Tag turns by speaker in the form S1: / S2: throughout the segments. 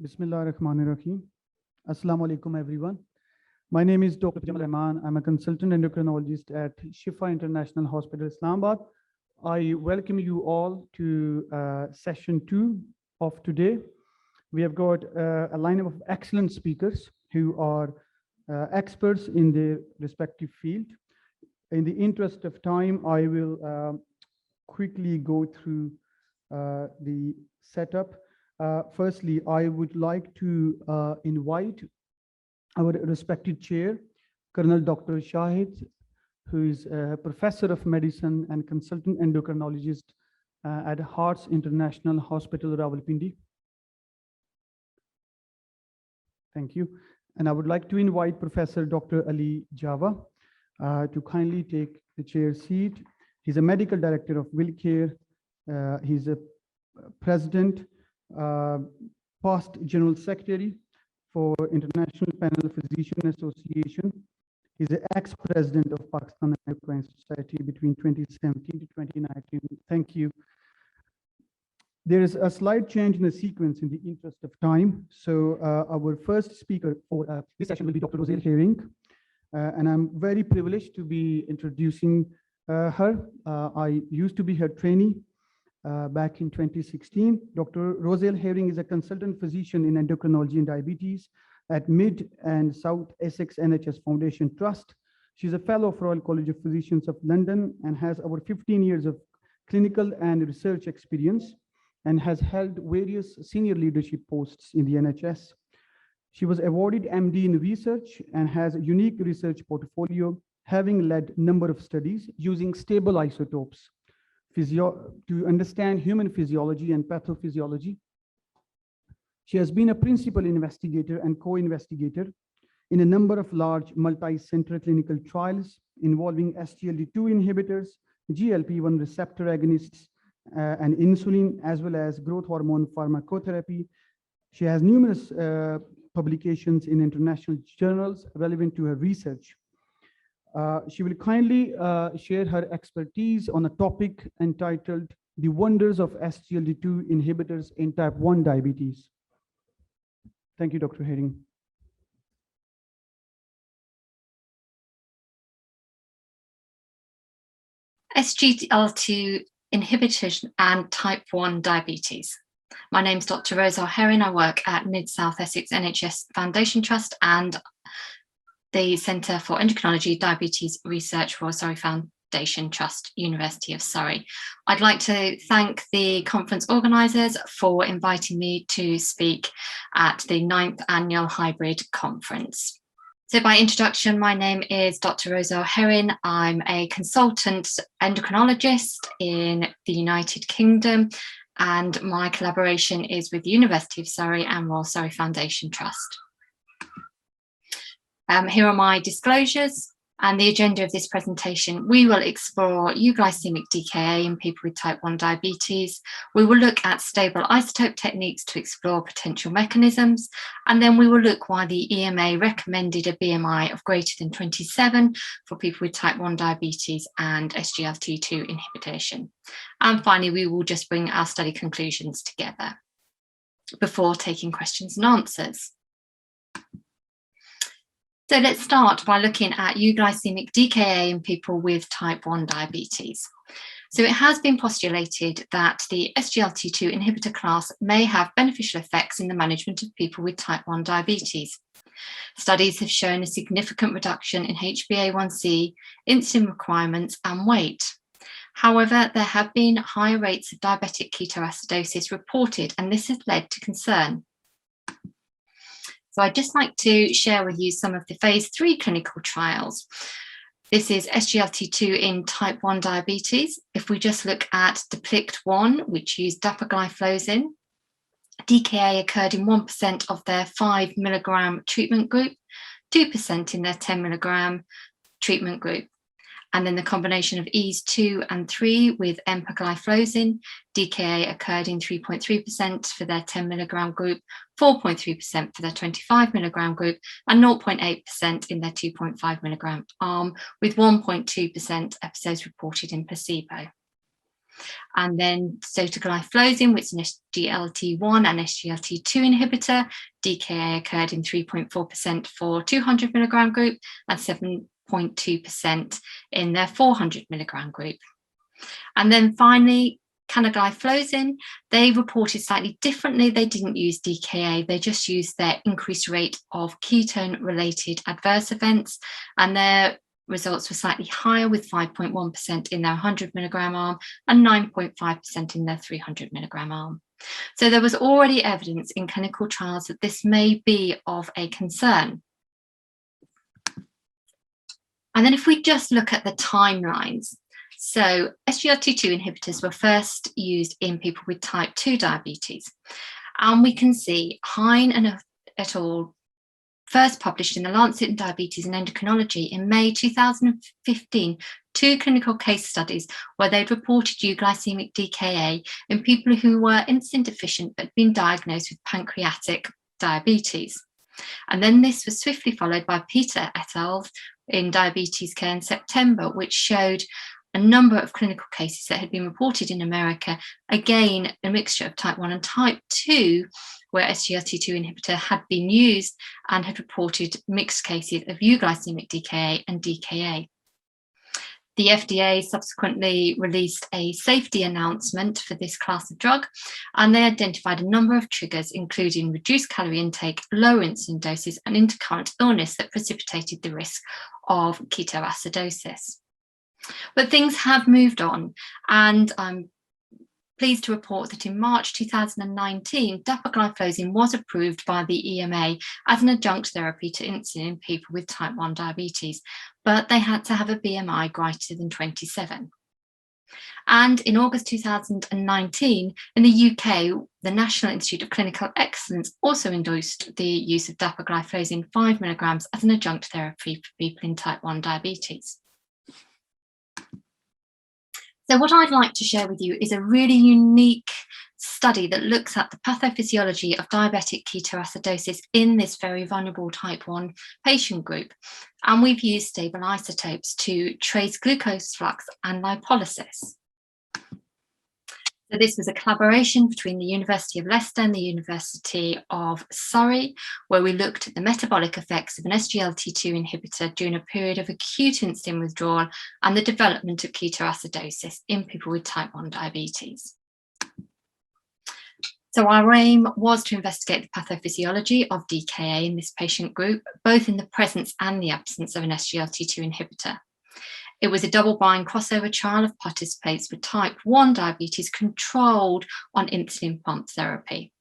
S1: Bismillahirrahmanirrahim. Assalamu alaikum, everyone. My name is Dr. Rehman. I'm a consultant endocrinologist at Shifa International Hospital, Islamabad. I welcome you all to session 2 of today. We have got a lineup of excellent speakers who are experts in their respective field. In the interest of time, I will quickly go through the setup. Firstly, I would like to invite our respected chair, Colonel Dr. Shahid, who is a professor of medicine and consultant endocrinologist at Hearts International Hospital, Rawalpindi. Thank you. And I would like to invite Professor Dr. Ali Jawa to kindly take the chair seat. He's a medical director of Weill Care. He's a president, past general secretary for International Panel Physician Association. He's the ex-president of Pakistan Endocrine Society between 2017 to 2019. Thank you. There is a slight change in the sequence in the interest of time. So our first speaker for this session will be Dr. Roselle Herring. And I'm very privileged to be introducing her. I used to be her trainee back in 2016. Dr. Roselle Herring is a consultant physician in endocrinology and diabetes at Mid and South Essex NHS Foundation Trust. She's a fellow of Royal College of Physicians of London and has over 15 years of clinical and research experience and has held various senior leadership posts in the NHS. She was awarded MD in research and has a unique research portfolio, having led a number of studies using stable isotopes to understand human physiology and pathophysiology. She has been a principal investigator and co-investigator in a number of large multi-center clinical trials involving SGLT2 inhibitors, GLP-1 receptor agonists, and insulin, as well as growth hormone pharmacotherapy. She has numerous publications in international journals relevant to her research. She will kindly share her expertise on a topic entitled The Wonders of SGLT2 Inhibitors in Type 1 Diabetes. Thank you, Dr. Herring.
S2: SGLT2 inhibitors and type 1 diabetes. My name is Dr. Roselle Herring. I work at Mid-South Essex NHS Foundation Trust and the Centre for Endocrinology, Diabetes Research, Royal Surrey Foundation Trust, University of Surrey. I'd like to thank the conference organisers for inviting me to speak at the 9th Annual Hybrid Conference. So by introduction, my name is Dr. Roselle Herring. I'm a consultant endocrinologist in the United Kingdom, and my collaboration is with the University of Surrey and Royal Surrey Foundation Trust. Here are my disclosures and the agenda of this presentation. We will explore euglycemic DKA in people with type 1 diabetes. We will look at stable isotope techniques to explore potential mechanisms. And then we will look why the EMA recommended a BMI of greater than 27 for people with type 1 diabetes and SGLT2 inhibition. And finally, we will just bring our study conclusions together before taking questions and answers. So let's start by looking at euglycemic DKA in people with type 1 diabetes. So it has been postulated that the SGLT2 inhibitor class may have beneficial effects in the management of people with type 1 diabetes. Studies have shown a significant reduction in HbA1c, insulin requirements, and weight. However, there have been higher rates of diabetic ketoacidosis reported, and this has led to concern. So I'd just like to share with you some of the phase 3 clinical trials. This is SGLT2 in type 1 diabetes. If we just look at DEPLICT-1, which used dapagliflozin, DKA occurred in 1% of their 5 milligram treatment group, 2% in their 10 milligram treatment group. And then the combination of EASE-2 and 3 with empagliflozin, DKA occurred in 3.3% for their 10 milligram group, 4.3% for their 25 milligram group, and 0.8% in their 2.5 milligram arm, with 1.2% episodes reported in placebo. And then sotagliflozin, which is an SGLT1 and SGLT2 inhibitor, DKA occurred in 3.4% for 200 milligram group and 7.2% in their 400 milligram group. And then finally, canagliflozin, they reported slightly differently. They didn't use DKA, they just used their increased rate of ketone-related adverse events, and their results were slightly higher, with 5.1% in their 100 milligram arm and 9.5% in their 300 milligram arm. So there was already evidence in clinical trials that this may be of a concern. And then if we just look at the timelines, so SGLT2 inhibitors were first used in people with type 2 diabetes. And we can see Hein and et al. First published in the Lancet in Diabetes and Endocrinology in May 2015, 2 clinical case studies where they'd reported euglycemic DKA in people who were insulin deficient but been diagnosed with pancreatic diabetes. And then this was swiftly followed by Peter et al. In Diabetes Care in September, which showed a number of clinical cases that had been reported in America, again, a mixture of type 1 and type 2, where SGLT2 inhibitor had been used and had reported mixed cases of euglycemic DKA and DKA. The FDA subsequently released a safety announcement for this class of drug, and they identified a number of triggers, including reduced calorie intake, low insulin doses, and intercurrent illness that precipitated the risk of ketoacidosis. But things have moved on, and I'm pleased to report that in March 2019, dapagliflozin was approved by the EMA as an adjunct therapy to insulin in people with type 1 diabetes, but they had to have a BMI greater than 27. And in August 2019, in the UK, the National Institute of Clinical Excellence also endorsed the use of dapagliflozin 5 milligrams as an adjunct therapy for people in type 1 diabetes. So what I'd like to share with you is a really unique study that looks at the pathophysiology of diabetic ketoacidosis in this very vulnerable type 1 patient group. And we've used stable isotopes to trace glucose flux and lipolysis. So this was a collaboration between the University of Leicester and the University of Surrey, where we looked at the metabolic effects of an SGLT2 inhibitor during a period of acute insulin withdrawal and the development of ketoacidosis in people with type 1 diabetes. So our aim was to investigate the pathophysiology of DKA in this patient group, both in the presence and the absence of an SGLT2 inhibitor. It was a double-blind crossover trial of participants with type 1 diabetes controlled on insulin pump therapy.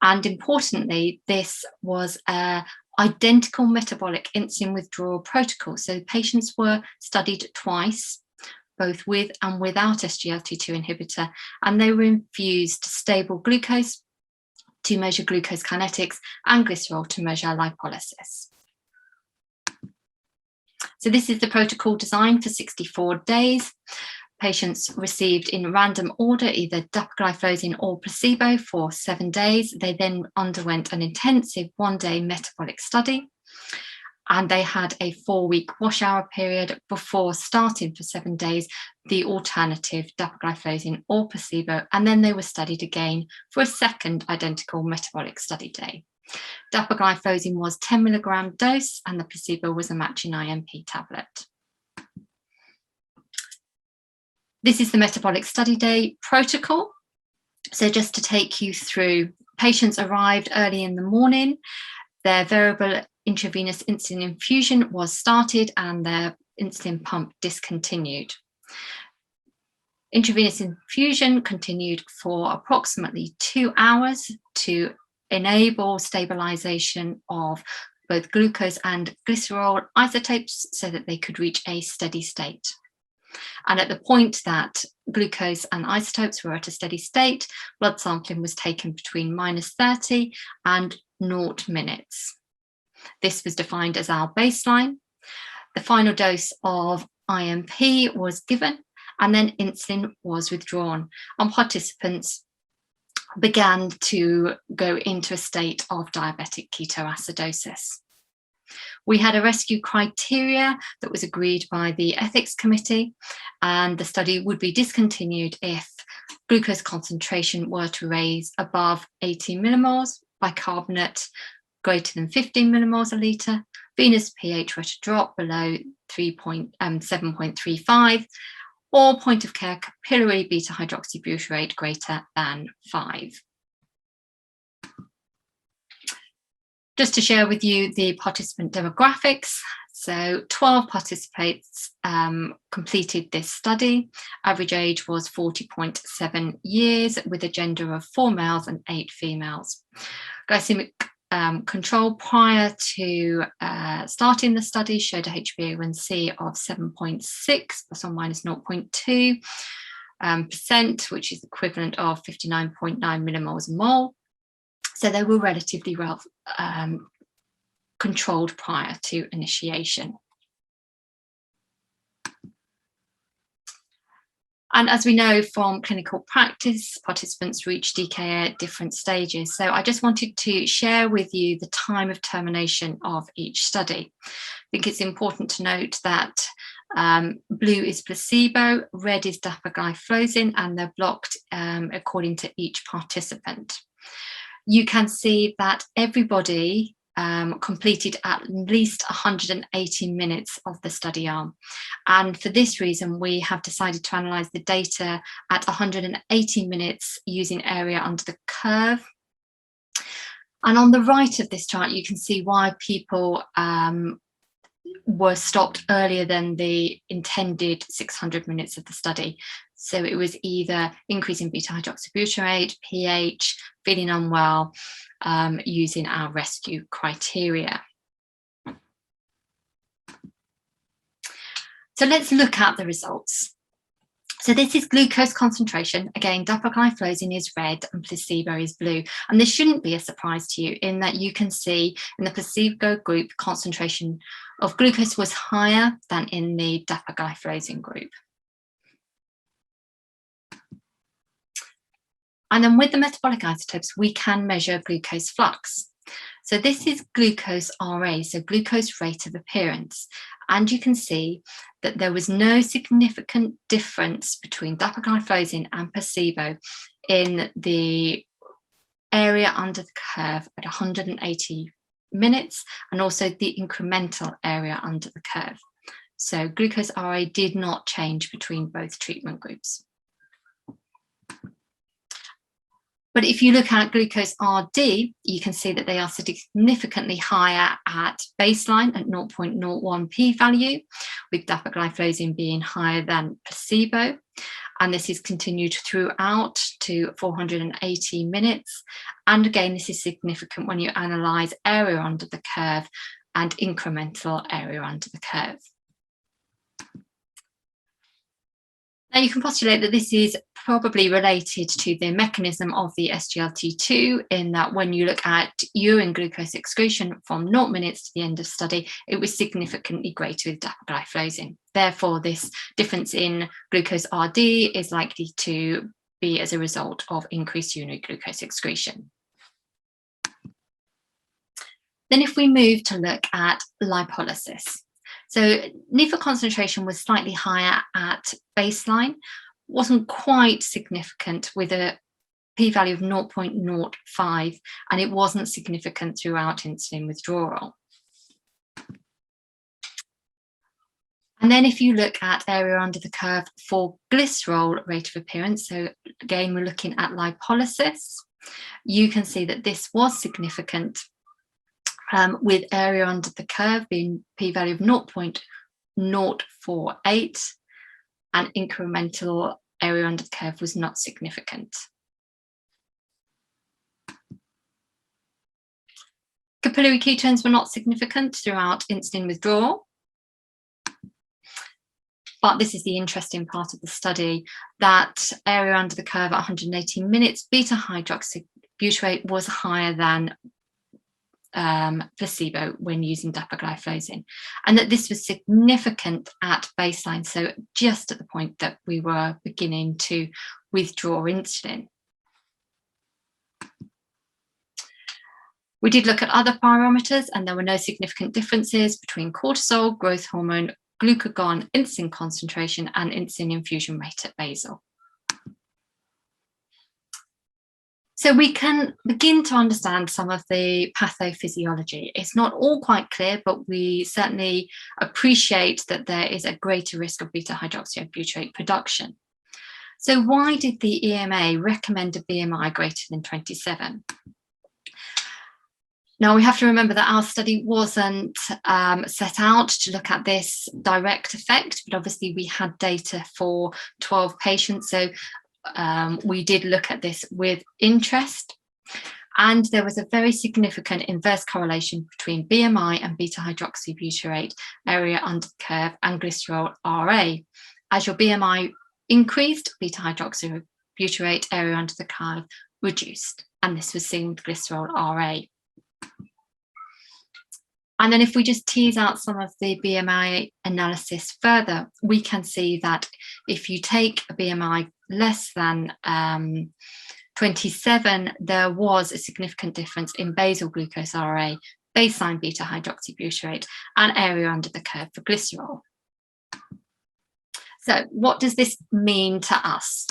S2: And importantly, this was an identical metabolic insulin withdrawal protocol. So patients were studied twice, both with and without SGLT2 inhibitor, and they were infused stable glucose to measure glucose kinetics and glycerol to measure lipolysis. So this is the protocol designed for 64 days. Patients received in random order either dapagliflozin or placebo for 7 days. They then underwent an intensive 1-day metabolic study, and they had a 4-week wash hour period before starting for 7 days the alternative dapagliflozin or placebo, and then they were studied again for a second identical metabolic study day. Dapagliflozin was 10 milligram dose and the placebo was a matching IMP tablet. This is the metabolic study day protocol. So just to take you through, patients arrived early in the morning, their variable intravenous insulin infusion was started and their insulin pump discontinued. Intravenous infusion continued for approximately 2 hours to enable stabilization of both glucose and glycerol isotopes so that they could reach a steady state. And at the point that glucose and isotopes were at a steady state, blood sampling was taken between -30 and 0 minutes. This was defined as our baseline. The final dose of IMP was given, and then insulin was withdrawn, and participants began to go into a state of diabetic ketoacidosis. We had a rescue criteria that was agreed by the ethics committee, and the study would be discontinued if glucose concentration were to raise above 80 millimoles, bicarbonate greater than 15 millimoles a litre, venous pH were to drop below 7.35, or point of care capillary beta hydroxybutyrate greater than 5. Just to share with you the participant demographics. So 12 participants completed this study. Average age was 40.7 years with a gender of 4 males and 8 females. Glycemic control prior to starting the study showed a HbA1c of 7.6 plus or minus 0.2%, which is equivalent of 59.9 millimoles a mole. So they were relatively well controlled prior to initiation. And as we know from clinical practice, participants reach DKA at different stages. So I just wanted to share with you the time of termination of each study. I think it's important to note that blue is placebo, red is dapagliflozin, and they're blocked according to each participant. You can see that everybody completed at least 180 minutes of the study arm. And for this reason, we have decided to analyse the data at 180 minutes using area under the curve. And on the right of this chart, you can see why people were stopped earlier than the intended 600 minutes of the study. So it was either increasing beta hydroxybutyrate, pH, feeling unwell, using our rescue criteria. So let's look at the results. So this is glucose concentration. Again, dapagliflozin is red and placebo is blue. And this shouldn't be a surprise to you in that you can see in the placebo group, concentration of glucose was higher than in the dapagliflozin group. And then with the metabolic isotopes, we can measure glucose flux. So this is glucose RA, so glucose rate of appearance. And you can see that there was no significant difference between dapagliflozin and placebo in the area under the curve at 180 minutes, and also the incremental area under the curve. So glucose RA did not change between both treatment groups. But if you look at glucose RD, you can see that they are significantly higher at baseline at 0.01 p-value, with dapagliflozin being higher than placebo. And this is continued throughout to 480 minutes. And again, this is significant when you analyse area under the curve and incremental area under the curve. Now you can postulate that this is probably related to the mechanism of the SGLT2 in that when you look at urine glucose excretion from 0 minutes to the end of study, it was significantly greater with dapagliflozin. Therefore, this difference in glucose RD is likely to be as a result of increased urinary glucose excretion. Then if we move to look at lipolysis. So NIFA concentration was slightly higher at baseline, wasn't quite significant with a p-value of 0.05, and it wasn't significant throughout insulin withdrawal. And then if you look at area under the curve for glycerol rate of appearance, so again, we're looking at lipolysis, you can see that this was significant with area under the curve being p-value of 0.048, and incremental area under the curve was not significant. Capillary ketones were not significant throughout insulin withdrawal. But this is the interesting part of the study, that area under the curve at 180 minutes, beta hydroxybutyrate was higher than placebo when using dapagliflozin, and that this was significant at baseline, so just at the point that we were beginning to withdraw insulin. We did look at other parameters, and there were no significant differences between cortisol, growth hormone, glucagon, insulin concentration, and insulin infusion rate at basal. So we can begin to understand some of the pathophysiology. It's not all quite clear, but we certainly appreciate that there is a greater risk of beta-hydroxybutyrate production. So why did the EMA recommend a BMI greater than 27? Now, we have to remember that our study wasn't set out to look at this direct effect, but obviously we had data for 12 patients. So we did look at this with interest. And there was a very significant inverse correlation between BMI and beta-hydroxybutyrate area under the curve and glycerol RA. As your BMI increased, beta-hydroxybutyrate area under the curve reduced. And this was seen with glycerol RA. And then if we just tease out some of the BMI analysis further, we can see that if you take a BMI less than 27, there was a significant difference in basal glucose RA, baseline beta-hydroxybutyrate, and area under the curve for glycerol. So what does this mean to us?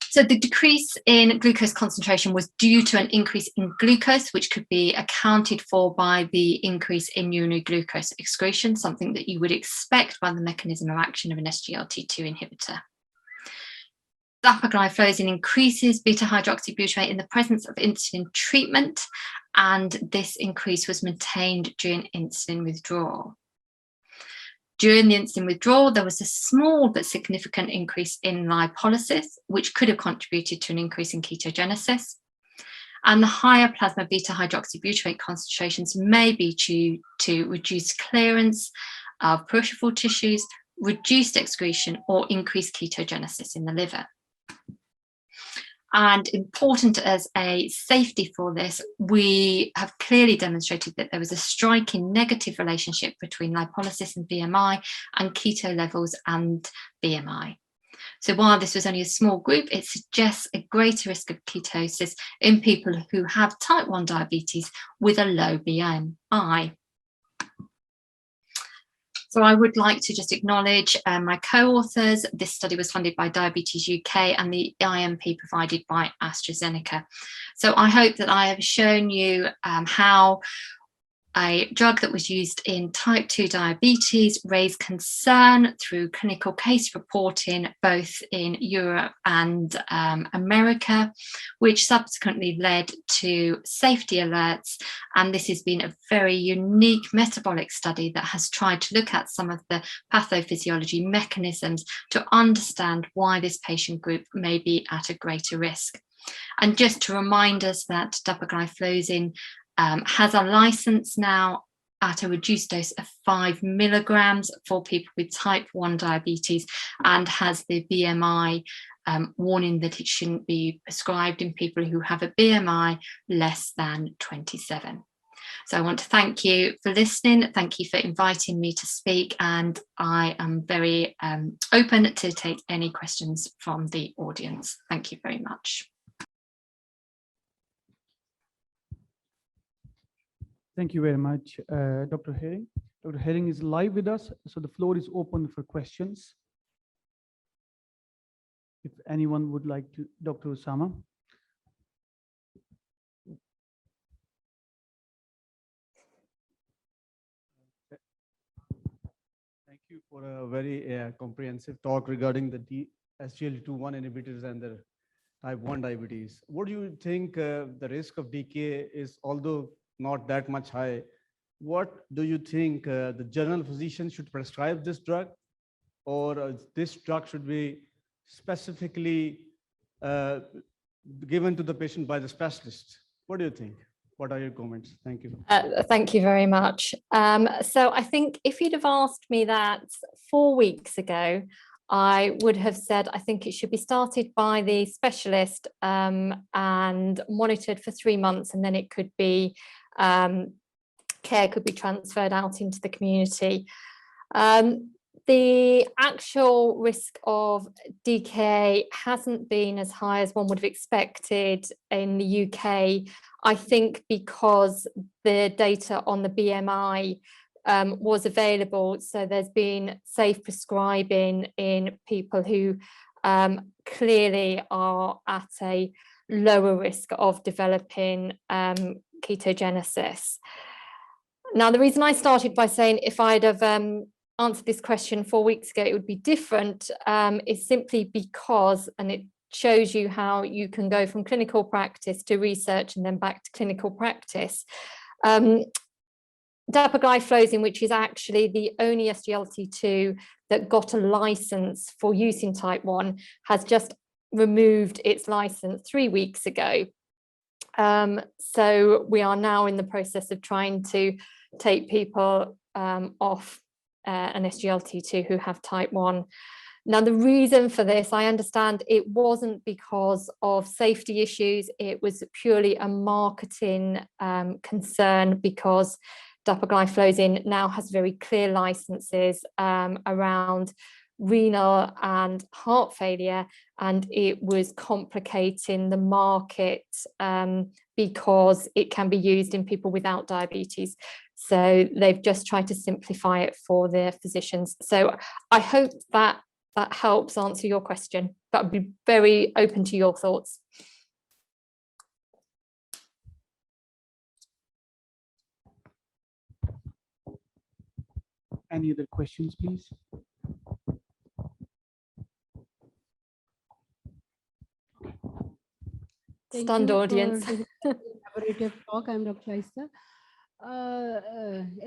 S2: So the decrease in glucose concentration was due to an increase in glucose, which could be accounted for by the increase in urinary glucose excretion, something that you would expect by the mechanism of action of an SGLT2 inhibitor. Dapagliflozin increases beta-hydroxybutyrate in the presence of insulin treatment, and this increase was maintained during insulin withdrawal. During the insulin withdrawal, there was a small but significant increase in lipolysis, which could have contributed to an increase in ketogenesis. And the higher plasma beta-hydroxybutyrate concentrations may be due to reduced clearance of peripheral tissues, reduced excretion, or increased ketogenesis in the liver. And important as a safety for this, we have clearly demonstrated that there was a striking negative relationship between lipolysis and BMI and keto levels and BMI. So while this was only a small group, it suggests a greater risk of ketosis in people who have type 1 diabetes with a low BMI. So I would like to just acknowledge my co-authors. This study was funded by Diabetes UK and the IMP provided by AstraZeneca. So I hope that I have shown you how a drug that was used in type 2 diabetes raised concern through clinical case reporting both in Europe and America, which subsequently led to safety alerts. And this has been a very unique metabolic study that has tried to look at some of the pathophysiology mechanisms to understand why this patient group may be at a greater risk. And just to remind us that dapagliflozin has a license now at a reduced dose of 5 milligrams for people with type 1 diabetes, and has the BMI warning that it shouldn't be prescribed in people who have a BMI less than 27. So I want to thank you for listening. Thank you for inviting me to speak, and I am very open to take any questions from the audience. Thank you very much.
S1: Thank you very much, Dr. Herring. Dr. Herring is live with us, so the floor is open for questions. If anyone would like to, Dr. Osama.
S3: Thank you for a very comprehensive talk regarding the SGLT2 inhibitors and the type 1 diabetes. What do you think the risk of DKA is, although not that much high? What do you think the general physician should prescribe this drug, or this drug should be specifically given to the patient by the specialist? What do you think? What are your comments? Thank you.
S4: Thank you very much. So I think if you'd have asked me that 4 weeks ago, I would have said I think it should be started by the specialist and monitored for 3 months, and then it could be care could be transferred out into the community. The actual risk of DKA hasn't been as high as one would have expected in the UK, I think because the data on the BMI was available. So there's been safe prescribing in people who clearly are at a lower risk of developing ketogenesis. Now, the reason I started by saying if I'd have answered this question 4 weeks ago, it would be different, is simply because, and it shows you how you can go from clinical practice to research and then back to clinical practice. Dapagliflozin, which is actually the only SGLT2 that got a license for use in type 1, has just removed its license 3 weeks ago. So we are now in the process of trying to take people off an SGLT2 who have type 1. Now, the reason for this, I understand it wasn't because of safety issues. It was purely a marketing concern because dapagliflozin now has very clear licenses around renal and heart failure, and it was complicating the market because it can be used in people without diabetes. So they've just tried to simplify it for their physicians. So I hope that that helps answer your question. That would be very open to your thoughts.
S1: Any other questions, please?
S4: Stunned audience.
S5: Collaborative talk. I'm Dr. Aisa.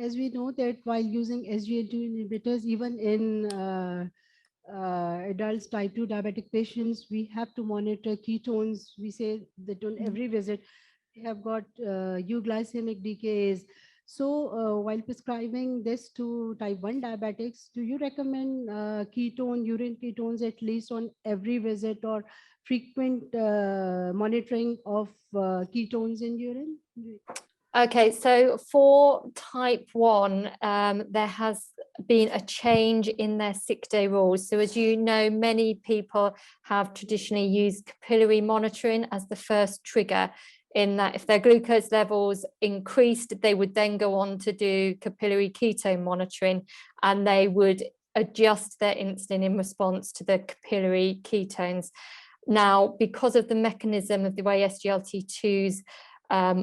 S5: As we know that while using SGLT2 inhibitors, even in adults type 2 diabetic patients, we have to monitor ketones. We say that on every visit, we have got euglycemic DKAs. So while prescribing this to type 1 diabetics, do you recommend urine ketones at least on every visit, or frequent monitoring of ketones in urine?
S4: Okay, so for type 1, there has been a change in their sick day rules. So as you know, many people have traditionally used capillary monitoring as the first trigger, in that if their glucose levels increased, they would then go on to do capillary ketone monitoring, and they would adjust their insulin in response to the capillary ketones. Now, because of the mechanism of the way SGLT2s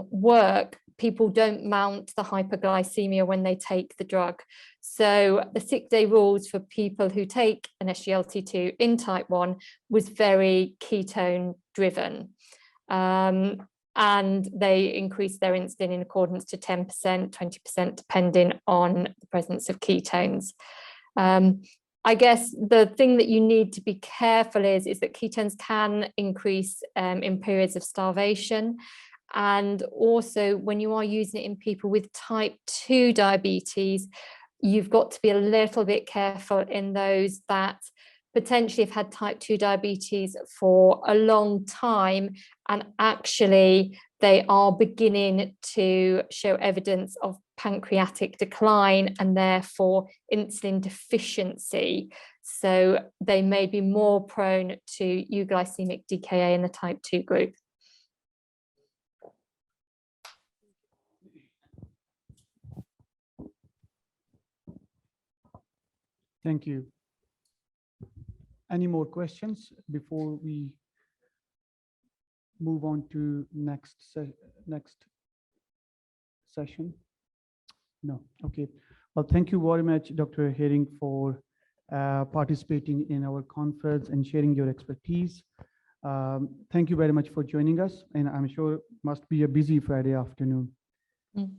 S4: work, people don't mount the hyperglycemia when they take the drug. So the sick day rules for people who take an SGLT2 in type 1 was very ketone driven. And they increased their insulin in accordance to 10%, 20%, depending on the presence of ketones. I guess the thing that you need to be careful is that ketones can increase in periods of starvation. And also when you are using it in people with type 2 diabetes, you've got to be a little bit careful in those that potentially have had type 2 diabetes for a long time, and actually they are beginning to show evidence of pancreatic decline and therefore insulin deficiency. So they may be more prone to euglycemic DKA in the type 2 group.
S1: Thank you. Any more questions before we move on to next session? No. Okay. Well, thank you very much, Dr. Herring, for participating in our conference and sharing your expertise. Thank you very much for joining us, and I'm sure it must be a busy Friday afternoon.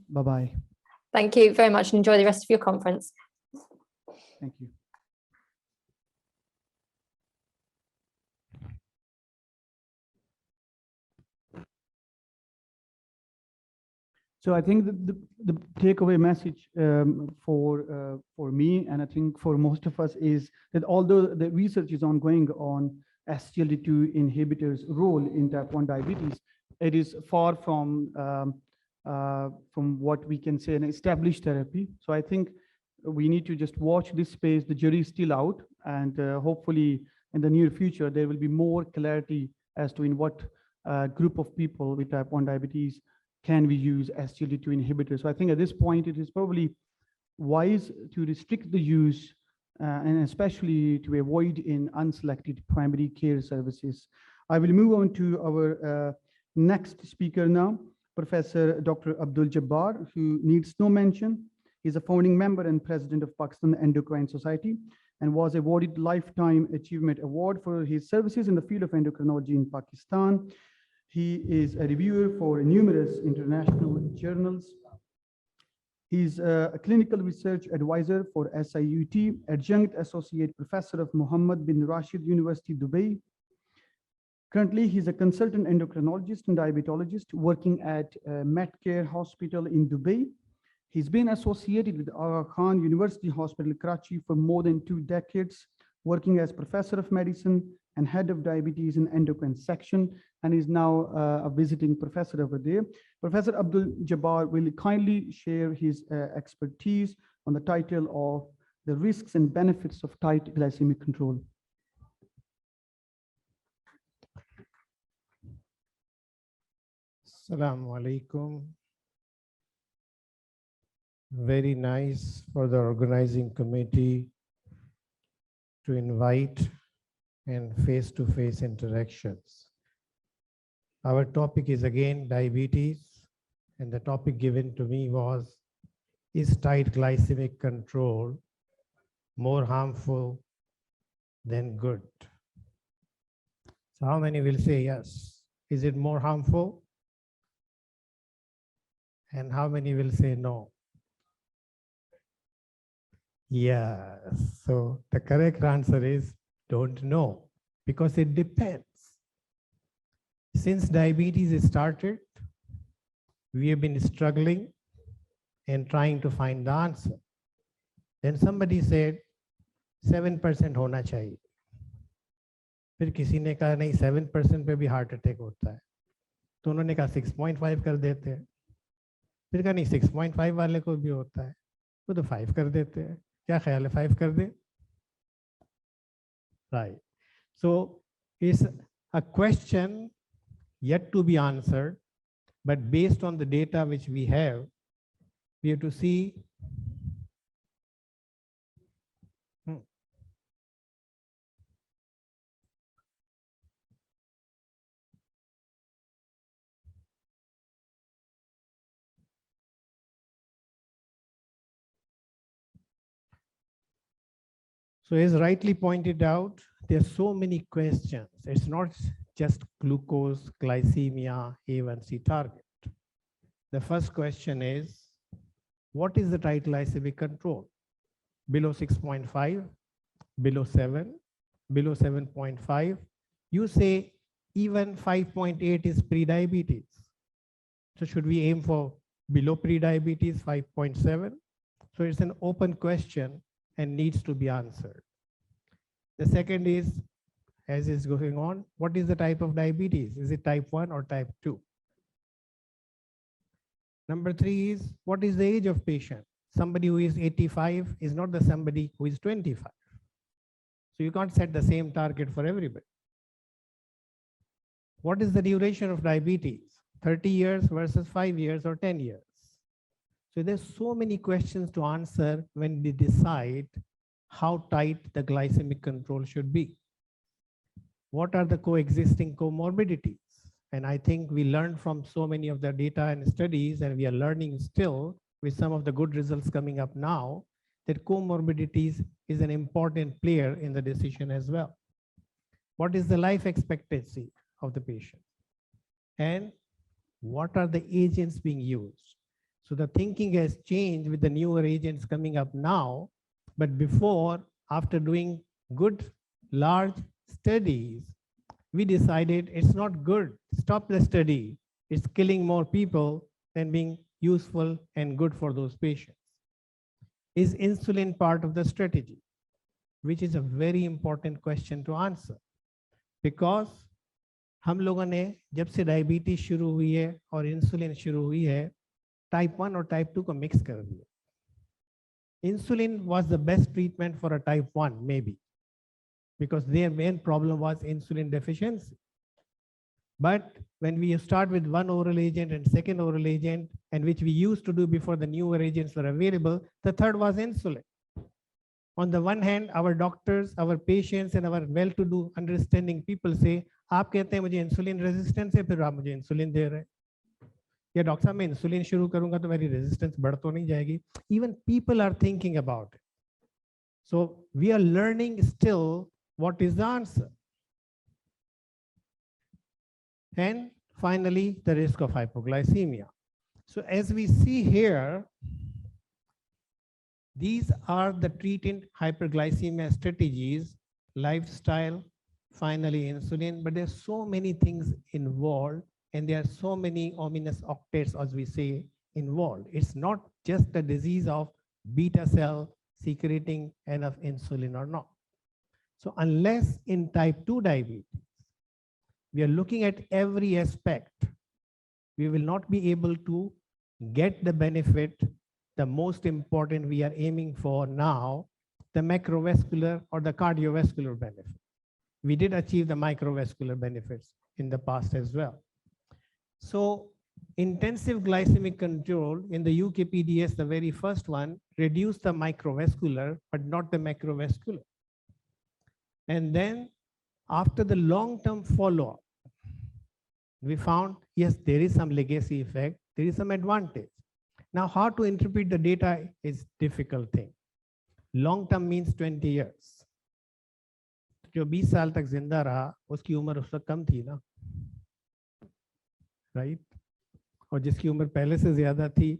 S1: Bye-bye.
S4: Thank you very much, and enjoy the rest of your conference.
S1: Thank you. So I think the takeaway message for me, and I think for most of us, is that although the research is ongoing on SGLT2 inhibitors' role in type 1 diabetes, it is far from what we can say an established therapy. So I think we need to just watch this space. The jury is still out, and hopefully in the near future, there will be more clarity as to in what group of people with type 1 diabetes can we use SGLT2 inhibitors. So I think at this point, it is probably wise to restrict the use and especially to avoid in unselected primary care services. I will move on to our next speaker now, Professor Dr. Abdul Jabbar, who needs no mention. He's a founding member and president of Pakistan Endocrine Society and was awarded Lifetime Achievement Award for his services in the field of endocrinology in Pakistan. He is a reviewer for numerous international journals. He's a clinical research advisor for SIUT, adjunct associate professor of Mohammed bin Rashid University, Dubai. Currently, he's a consultant endocrinologist and diabetologist working at Medcare Hospital in Dubai. He's been associated with Aga Khan University Hospital, Karachi for more than 2 decades, working as professor of medicine and head of diabetes and endocrine section, and is now a visiting professor over there. Professor Abdul Jabbar will kindly share his expertise on the title of The Risks and Benefits of Tight Glycemic Control.
S6: Assalamu alaikum. Very nice for the organizing committee to invite and face-to-face interactions. Our topic is again diabetes, and the topic given to me was, is tight glycemic control more harmful than good? So how many will say yes? Is it more harmful? And how many will say no? Yes. So the correct answer is don't know, because it depends. Since diabetes started, we have been struggling and trying to find the answer. Then somebody said 7% होना चाहिए. फिर किसी ने कहा नहीं 7% पे भी heart attack होता है, तो उन्होंने कहा 6.5 कर देते हैं. फिर कहा नहीं 6.5 वाले को भी होता है, वो तो 5 कर देते हैं. क्या ख्याल है 5 कर दे? Right. So it's a question yet to be answered, but based on the data which we have to see So as rightly pointed out, there are so many questions. It's not just glucose, glycemia, A1C target. The first question is, what is the tight glycemic control? Below 6.5, below 7, below 7.5. You say even 5.8 is pre-diabetes. So should we aim for below pre-diabetes 5.7? So it's an open question and needs to be answered. The second is, as is going on, what is the type of diabetes? Is it type 1 or type 2? Number 3 is, what is the age of patient? Somebody who is 85 is not the somebody who is 25. So you can't set the same target for everybody. What is the duration of diabetes? 30 years versus 5 years or 10 years? So there's so many questions to answer when we decide how tight the glycemic control should be. What are the coexisting comorbidities? And I think we learned from so many of the data and studies, and we are learning still with some of the good results coming up now, that comorbidities is an important player in the decision as well. What is the life expectancy of the patient? And what are the agents being used? So the thinking has changed with the newer agents coming up now, but before, after doing good, large studies, we decided it's not good, stop the study. It's killing more people than being useful and good for those patients. Is insulin part of the strategy? Which is a very important question to answer. Because हम लोगों ने जब से diabetes शुरू हुई है और insulin शुरू हुई है, टाइप 1 और टाइप 2 को मिक्स कर दिया. Insulin was the best treatment for a type 1, maybe, because their main problem was insulin deficiency. But when we start with one oral agent and second oral agent, and which we used to do before the newer agents were available, the third was insulin. On the one hand, our doctors, our patients, and our well-to-do understanding people say, आप कहते हैं मुझे insulin resistance है, फिर आप मुझे insulin दे रहे हैं. या डॉक्टर साहब मैं insulin शुरू करूंगा तो मेरी resistance बढ़ तो नहीं जाएगी. Even people are thinking about it. So we are learning still what is the answer. And finally, the risk of hypoglycemia. So as we see here, these are the treating hyperglycemia strategies, lifestyle, finally insulin, but there's so many things involved and there are so many ominous octets, as we say, involved. It's not just the disease of beta cell secreting enough insulin or not. So unless in type 2 diabetes, we are looking at every aspect, we will not be able to get the benefit. The most important we are aiming for now, the macrovascular or the cardiovascular benefit. We did achieve the microvascular benefits in the past as well. So intensive glycemic control in the UKPDS, the very first one, reduced the microvascular, but not the macrovascular. And then after the long-term follow-up, we found, yes, there is some legacy effect, there is some advantage. Now, how to interpret the data is difficult thing. Long-term means 20 years. जो 20 साल तक जिंदा रहा, उसकी उम्र उससे कम थी ना, right? और जिसकी उम्र पहले से ज्यादा थी,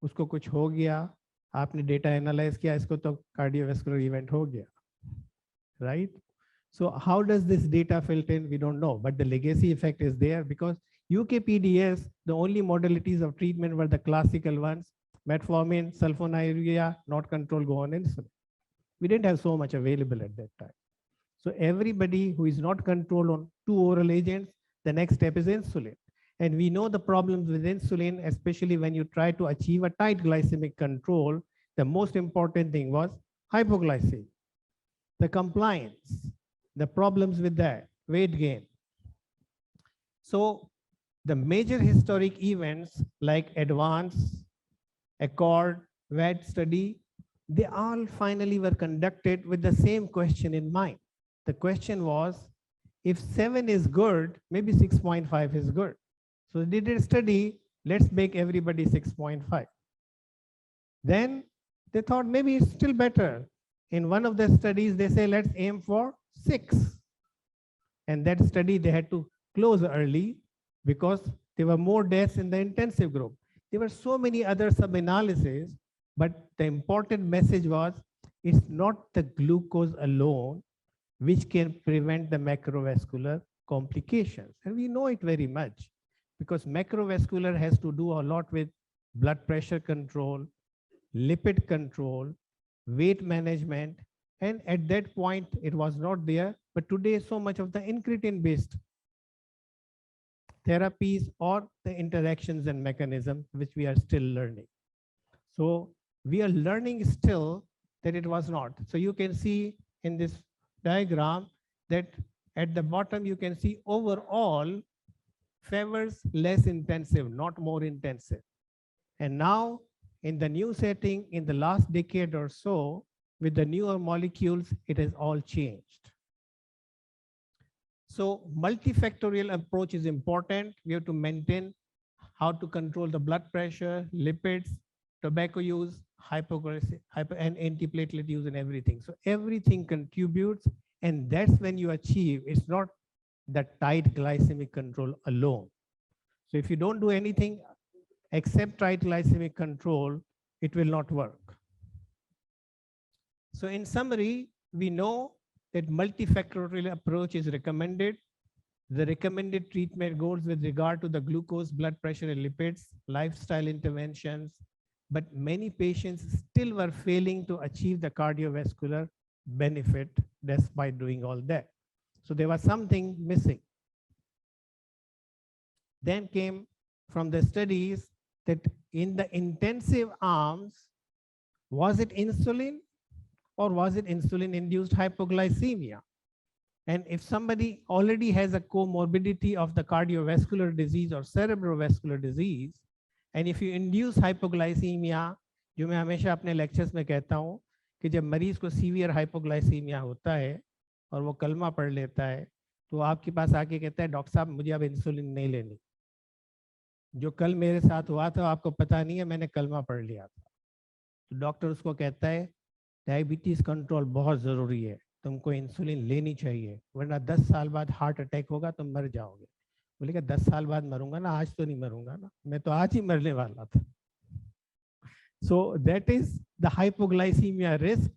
S6: उसको कुछ हो गया, आपने डेटा एनालाइज किया, इसको तो कार्डियोवैस्कुलर इवेंट हो गया, right? So how does this data filter in? We don't know, but the legacy effect is there because UKPDS, the only modalities of treatment were the classical ones, metformin, sulfonylurea, not control, go on insulin. We didn't have so much available at that time. So everybody who is not controlled on 2 oral agents, the next step is insulin. And we know the problems with insulin, especially when you try to achieve a tight glycemic control, the most important thing was hypoglycemia, the compliance, the problems with that, weight gain. So the major historic events like ADVANCE, ACCORD, VAD study, they all finally were conducted with the same question in mind. The question was, if 7 is good, maybe 6.5 is good. So they did a study, let's make everybody 6.5. Then they thought maybe it's still better. In one of the studies, they say, let's aim for 6. And that study they had to close early because there were more deaths in the intensive group. There were so many other sub-analyses, but the important message was, it's not the glucose alone which can prevent the macrovascular complications. And we know it very much because macrovascular has to do a lot with blood pressure control, lipid control, weight management. And at that point, it was not there. But today, so much of the incretin-based therapies or the interactions and mechanisms, which we are still learning. So we are learning still that it was not. So you can see in this diagram that at the bottom, you can see overall favors less intensive, not more intensive. And now in the new setting, in the last decade or so, with the newer molecules, it has all changed. So multifactorial approach is important. We have to maintain how to control the blood pressure, lipids, tobacco use, hypoglycemia, and antiplatelet use and everything. So everything contributes, and that's when you achieve, it's not the tight glycemic control alone. So if you don't do anything except tight glycemic control, it will not work. So in summary, we know that multifactorial approach is recommended. The recommended treatment goes with regard to the glucose, blood pressure, and lipids, lifestyle interventions, but many patients still were failing to achieve the cardiovascular benefit despite doing all that. So there was something missing. Then came from the studies that in the intensive arms, Was it insulin or was it insulin-induced hypoglycemia? And if somebody already has a comorbidity of the cardiovascular disease or cerebrovascular disease, and if you induce hypoglycemia, जो मैं हमेशा अपने lectures में कहता हूँ कि जब मरीज को सीवियर हाइपोग्लाइसीमिया होता है और वो कलमा पढ़ लेता है तो आपके पास आके कहता है डॉक्टर साहब मुझे अब इंसुलिन नहीं लेनी, जो कल मेरे साथ हुआ था आपको पता नहीं है, मैंने कलमा पढ़ लिया था। तो डॉक्टर उसको कहता है डायबिटीज कंट्रोल बहुत ज़रूरी है, तुमको इंसुलिन लेनी चाहिए वरना 10 साल बाद हार्ट अटैक होगा, तुम मर जाओगे। बोलेगा 10 साल बाद मरूंगा ना, आज तो नहीं मरूंगा ना, मैं तो आज ही मरने वाला था। So that is the hypoglycemia risk.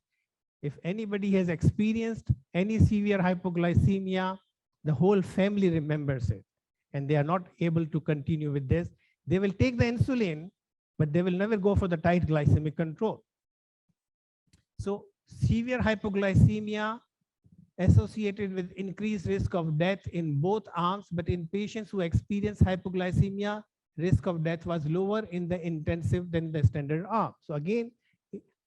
S6: If anybody has experienced any severe hypoglycemia, the whole family remembers it and they are not able to continue with this. They will take the insulin, but they will never go for the tight glycemic control. So severe hypoglycemia associated with increased risk of death in both arms, but in patients who experience hypoglycemia, risk of death was lower in the intensive than the standard arm. So again,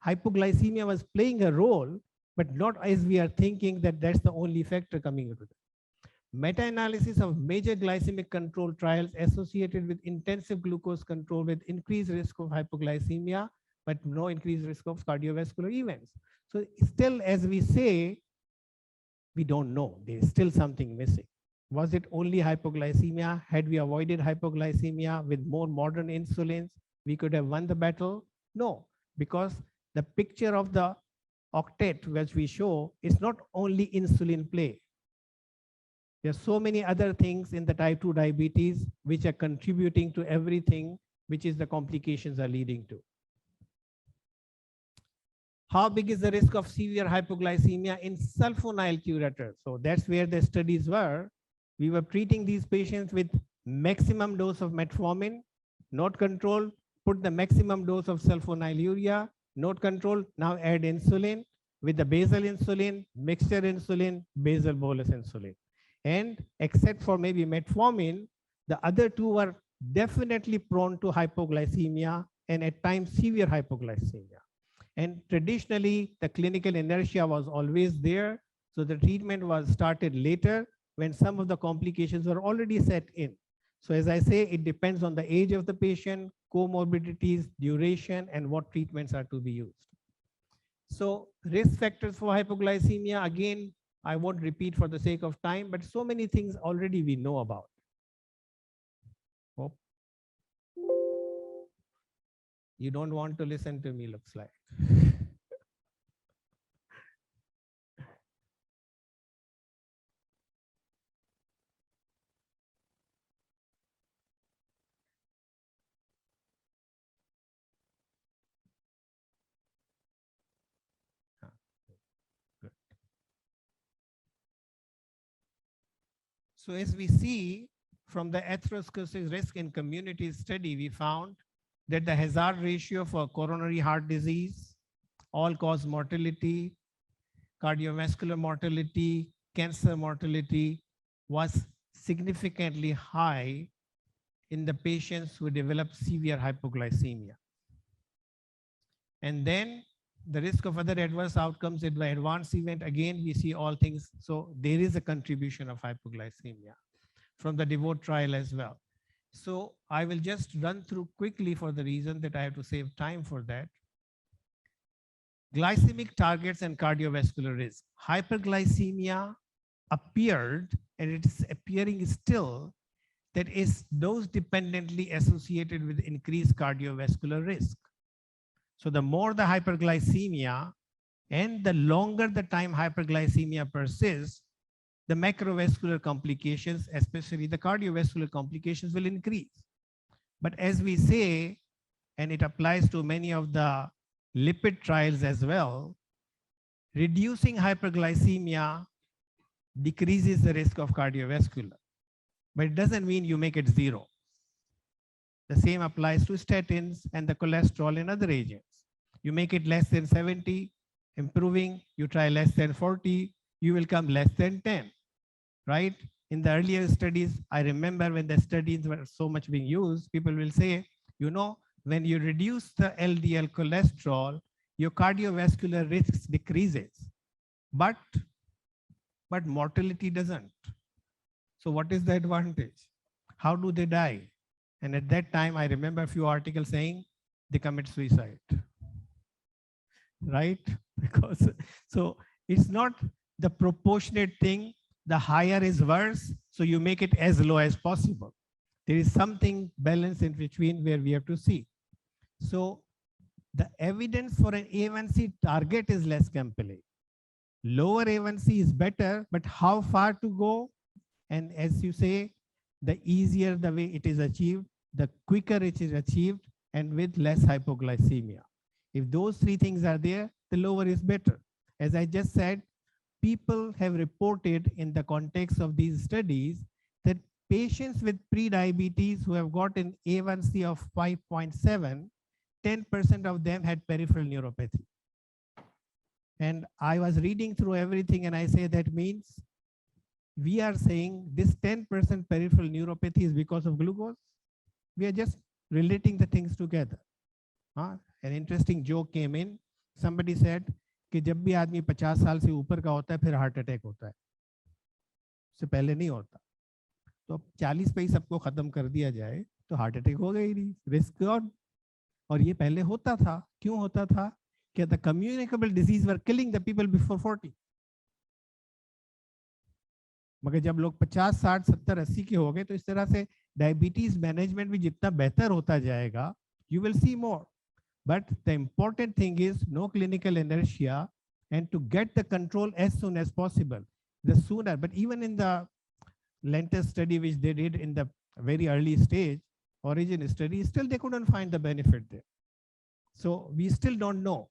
S6: hypoglycemia was playing a role, but not as we are thinking that that's the only factor coming into it. Meta-analysis of major glycemic control trials associated with intensive glucose control with increased risk of hypoglycemia, but no increased risk of cardiovascular events. So still, as we say, we don't know. There is still something missing. Was it only hypoglycemia? Had we avoided hypoglycemia with more modern insulins, we could have won the battle? No, because the picture of the octet which we show is not only insulin play. There are so many other things in the type 2 diabetes which are contributing to everything which is the complications are leading to. How big is the risk of severe hypoglycemia in sulfonyl curators? So that's where the studies were. We were treating these patients with maximum dose of metformin, not control, put the maximum dose of sulfonylurea, not control, now add insulin with the basal insulin, mixture insulin, basal bolus insulin. And except for maybe metformin, the other two were definitely prone to hypoglycemia and at times severe hypoglycemia. And traditionally, the clinical inertia was always there. So the treatment was started later when some of the complications were already set in. So as I say, it depends on the age of the patient, comorbidities, duration, and what treatments are to be used. So risk factors for hypoglycemia, again, I won't repeat for the sake of time, but so many things already we know about. Oh. You don't want to listen to me, looks like. So as we see from the atherosclerosis risk in communities study, we found that the hazard ratio for coronary heart disease, all-cause mortality, cardiovascular mortality, cancer mortality was significantly high in the patients who develop severe hypoglycemia. And then the risk of other adverse outcomes in the advanced event, again, we see all things. So there is a contribution of hypoglycemia from the DEVOTE trial as well. So I will just run through quickly for the reason that I have to save time for that. Glycemic targets and cardiovascular risk. Hyperglycemia appeared, and it is appearing still, that is dose dependently associated with increased cardiovascular risk. So the more the hyperglycemia and the longer the time hyperglycemia persists, the macrovascular complications, especially the cardiovascular complications, will increase. But as we say, and it applies to many of the lipid trials as well, reducing hyperglycemia decreases the risk of cardiovascular, but it doesn't mean you make it zero. The same applies to statins and the cholesterol and other agents. You make it less than 70, improving, you try less than 40, you will come less than 10, right? In the earlier studies, I remember when the studies were so much being used, people will say, you know, when you reduce the LDL cholesterol, your cardiovascular risks decreases, but mortality doesn't. So what is the advantage? How do they die? And at that time, I remember a few articles saying they commit suicide, right? Because so it's not the proportionate thing. The higher is worse, so you make it as low as possible. There is something balance in between where we have to see. So the evidence for an A1C target is less compelling. Lower A1C is better, but how far to go? And as you say, the easier the way it is achieved, the quicker it is achieved, and with less hypoglycemia. If those three things are there, the lower is better. As I just said, people have reported in the context of these studies that patients with pre-diabetes who have got an A1C of 5.7, 10% of them had peripheral neuropathy. And I was reading through everything and I say that means we are saying this 10% peripheral neuropathy is because of glucose. We are just relating the things together. An interesting joke came in. Somebody said कि जब भी आदमी 50 साल से ऊपर का होता है फिर हार्ट अटैक होता है, उससे पहले नहीं होता. तो अब 40 पे ही सबको खत्म कर दिया जाए तो हार्ट अटैक होगा ही नहीं, रिस्क ऑन. और ये पहले होता था. क्यों होता था? कि the communicable disease were killing the people before 40. मगर जब लोग 50, 60, 70, 80 के हो गए तो इस तरह से डायबिटीज मैनेजमेंट भी जितना बेहतर होता जाएगा, you will see more. But the important thing is no clinical inertia and to get the control as soon as possible. The sooner, but even in the latest study which they did in the very early stage, origin study, still they couldn't find the benefit there. So we still don't know.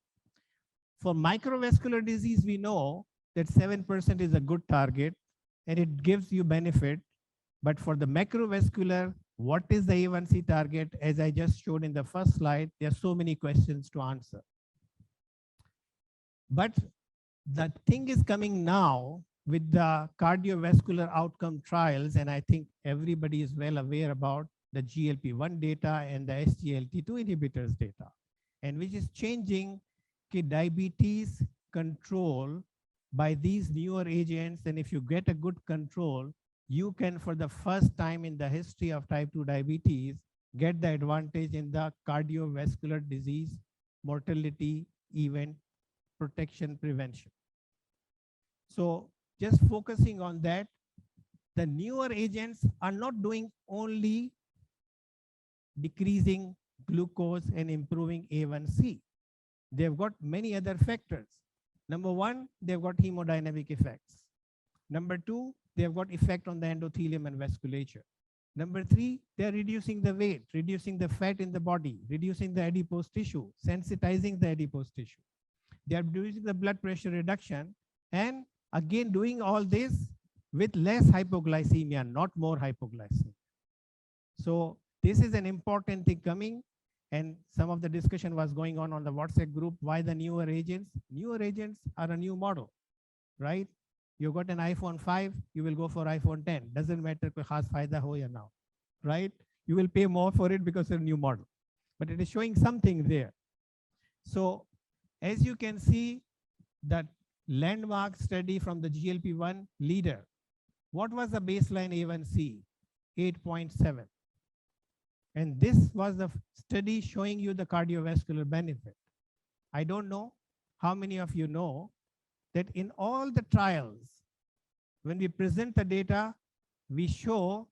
S6: For microvascular disease, we know that 7% is a good target and it gives you benefit. But for the macrovascular, what is the A1C target? As I just showed in the first slide, there are so many questions to answer. But the thing is coming now with the cardiovascular outcome trials, and I think everybody is well aware about the GLP-1 data and the SGLT2 inhibitors data, and which is changing diabetes control by these newer agents. And if you get a good control, you can, for the first time in the history of type 2 diabetes, get the advantage in the cardiovascular disease, mortality, event, protection, prevention. So just focusing on that, the newer agents are not doing only decreasing glucose and improving A1C. They've got many other factors. Number one, they've got hemodynamic effects. Number two, they've got effect on the endothelium and vasculature. Number three, they're reducing the weight, reducing the fat in the body, reducing the adipose tissue, sensitizing the adipose tissue. They are reducing the blood pressure reduction, and again doing all this with less hypoglycemia, not more hypoglycemia. So this is an important thing coming. And some of the discussion was going on the WhatsApp group. Why the newer agents? Newer agents are a new model, right? You got an iPhone 5, you will go for iPhone 10. Doesn't matter koi khas fayda ho ya now, right? You will pay more for it because it's a new model. But it is showing something there. So as you can see, that landmark study from the GLP-1 leader, what was the baseline A1C? 8.7. And this was the study showing you the cardiovascular benefit. I don't know how many of you know that in all the trials, when we present the data, we show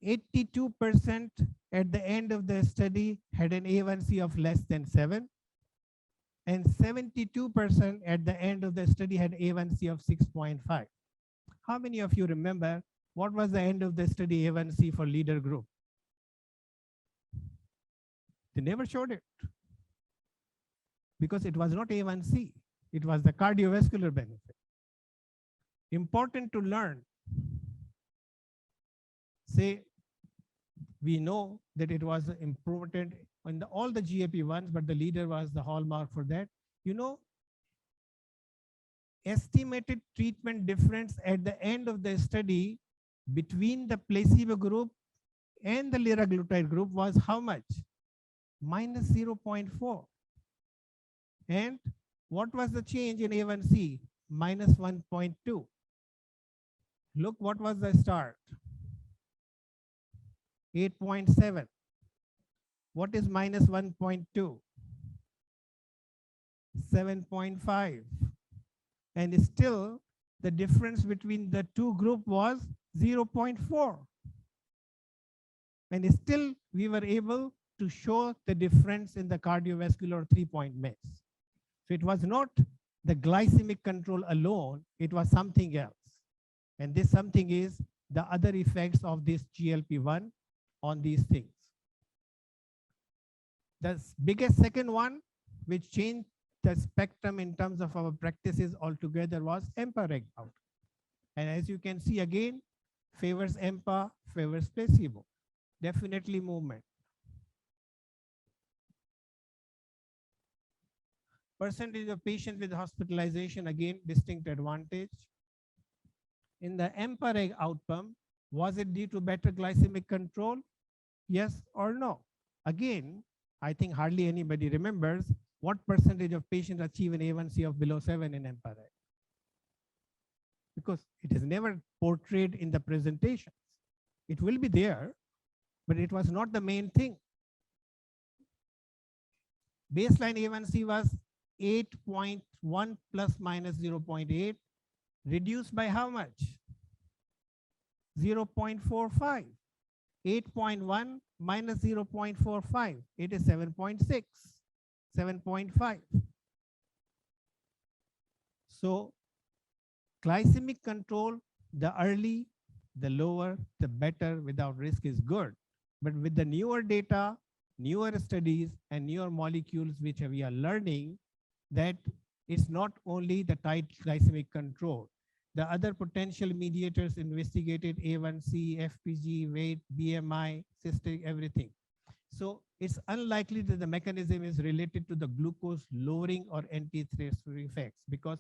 S6: 82% at the end of the study had an A1C of less than 7, and 72% at the end of the study had A1C of 6.5. How many of you remember what was the end of the study A1C for leader group? They never showed it because it was not A1C. It was the cardiovascular benefit. Important to learn. Say, we know that it was important in all the GLP-1s, but the leader was the hallmark for that. You know, estimated treatment difference at the end of the study between the placebo group and the liraglutide group was how much? -0.4. And what was the change in A1C? Minus 1.2. Look, what was the start? 8.7. What is minus 1.2? 7.5. And still, the difference between the two groups was 0.4. And still, we were able to show the difference in the cardiovascular 3-point MACE. So it was not the glycemic control alone, it was something else. And this something is the other effects of this GLP-1 on these things. The biggest second one, which changed the spectrum in terms of our practices altogether, was EMPA-REG out. And as you can see again, favors EMPA, favors placebo. Definitely movement. Percentage of patients with hospitalization, again, distinct advantage. In the EMPA-REG outcome, was it due to better glycemic control? Yes or no? Again, I think hardly anybody remembers what percentage of patients achieve an A1C of below 7 in EMPA-REG. Because it is never portrayed in the presentations. It will be there, but it was not the main thing. Baseline A1C was 8.1 plus minus 0.8, reduced by how much? 0.45. 8.1 minus 0.45, it is 7.6, 7.5. So glycemic control, the early, the lower, the better without risk is good. But with the newer data, newer studies, and newer molecules which we are learning, that it's not only the tight glycemic control. The other potential mediators investigated A1C, FPG, weight, BMI, cystic, everything. So it's unlikely that the mechanism is related to the glucose lowering or anti-atherosclerotic effects, because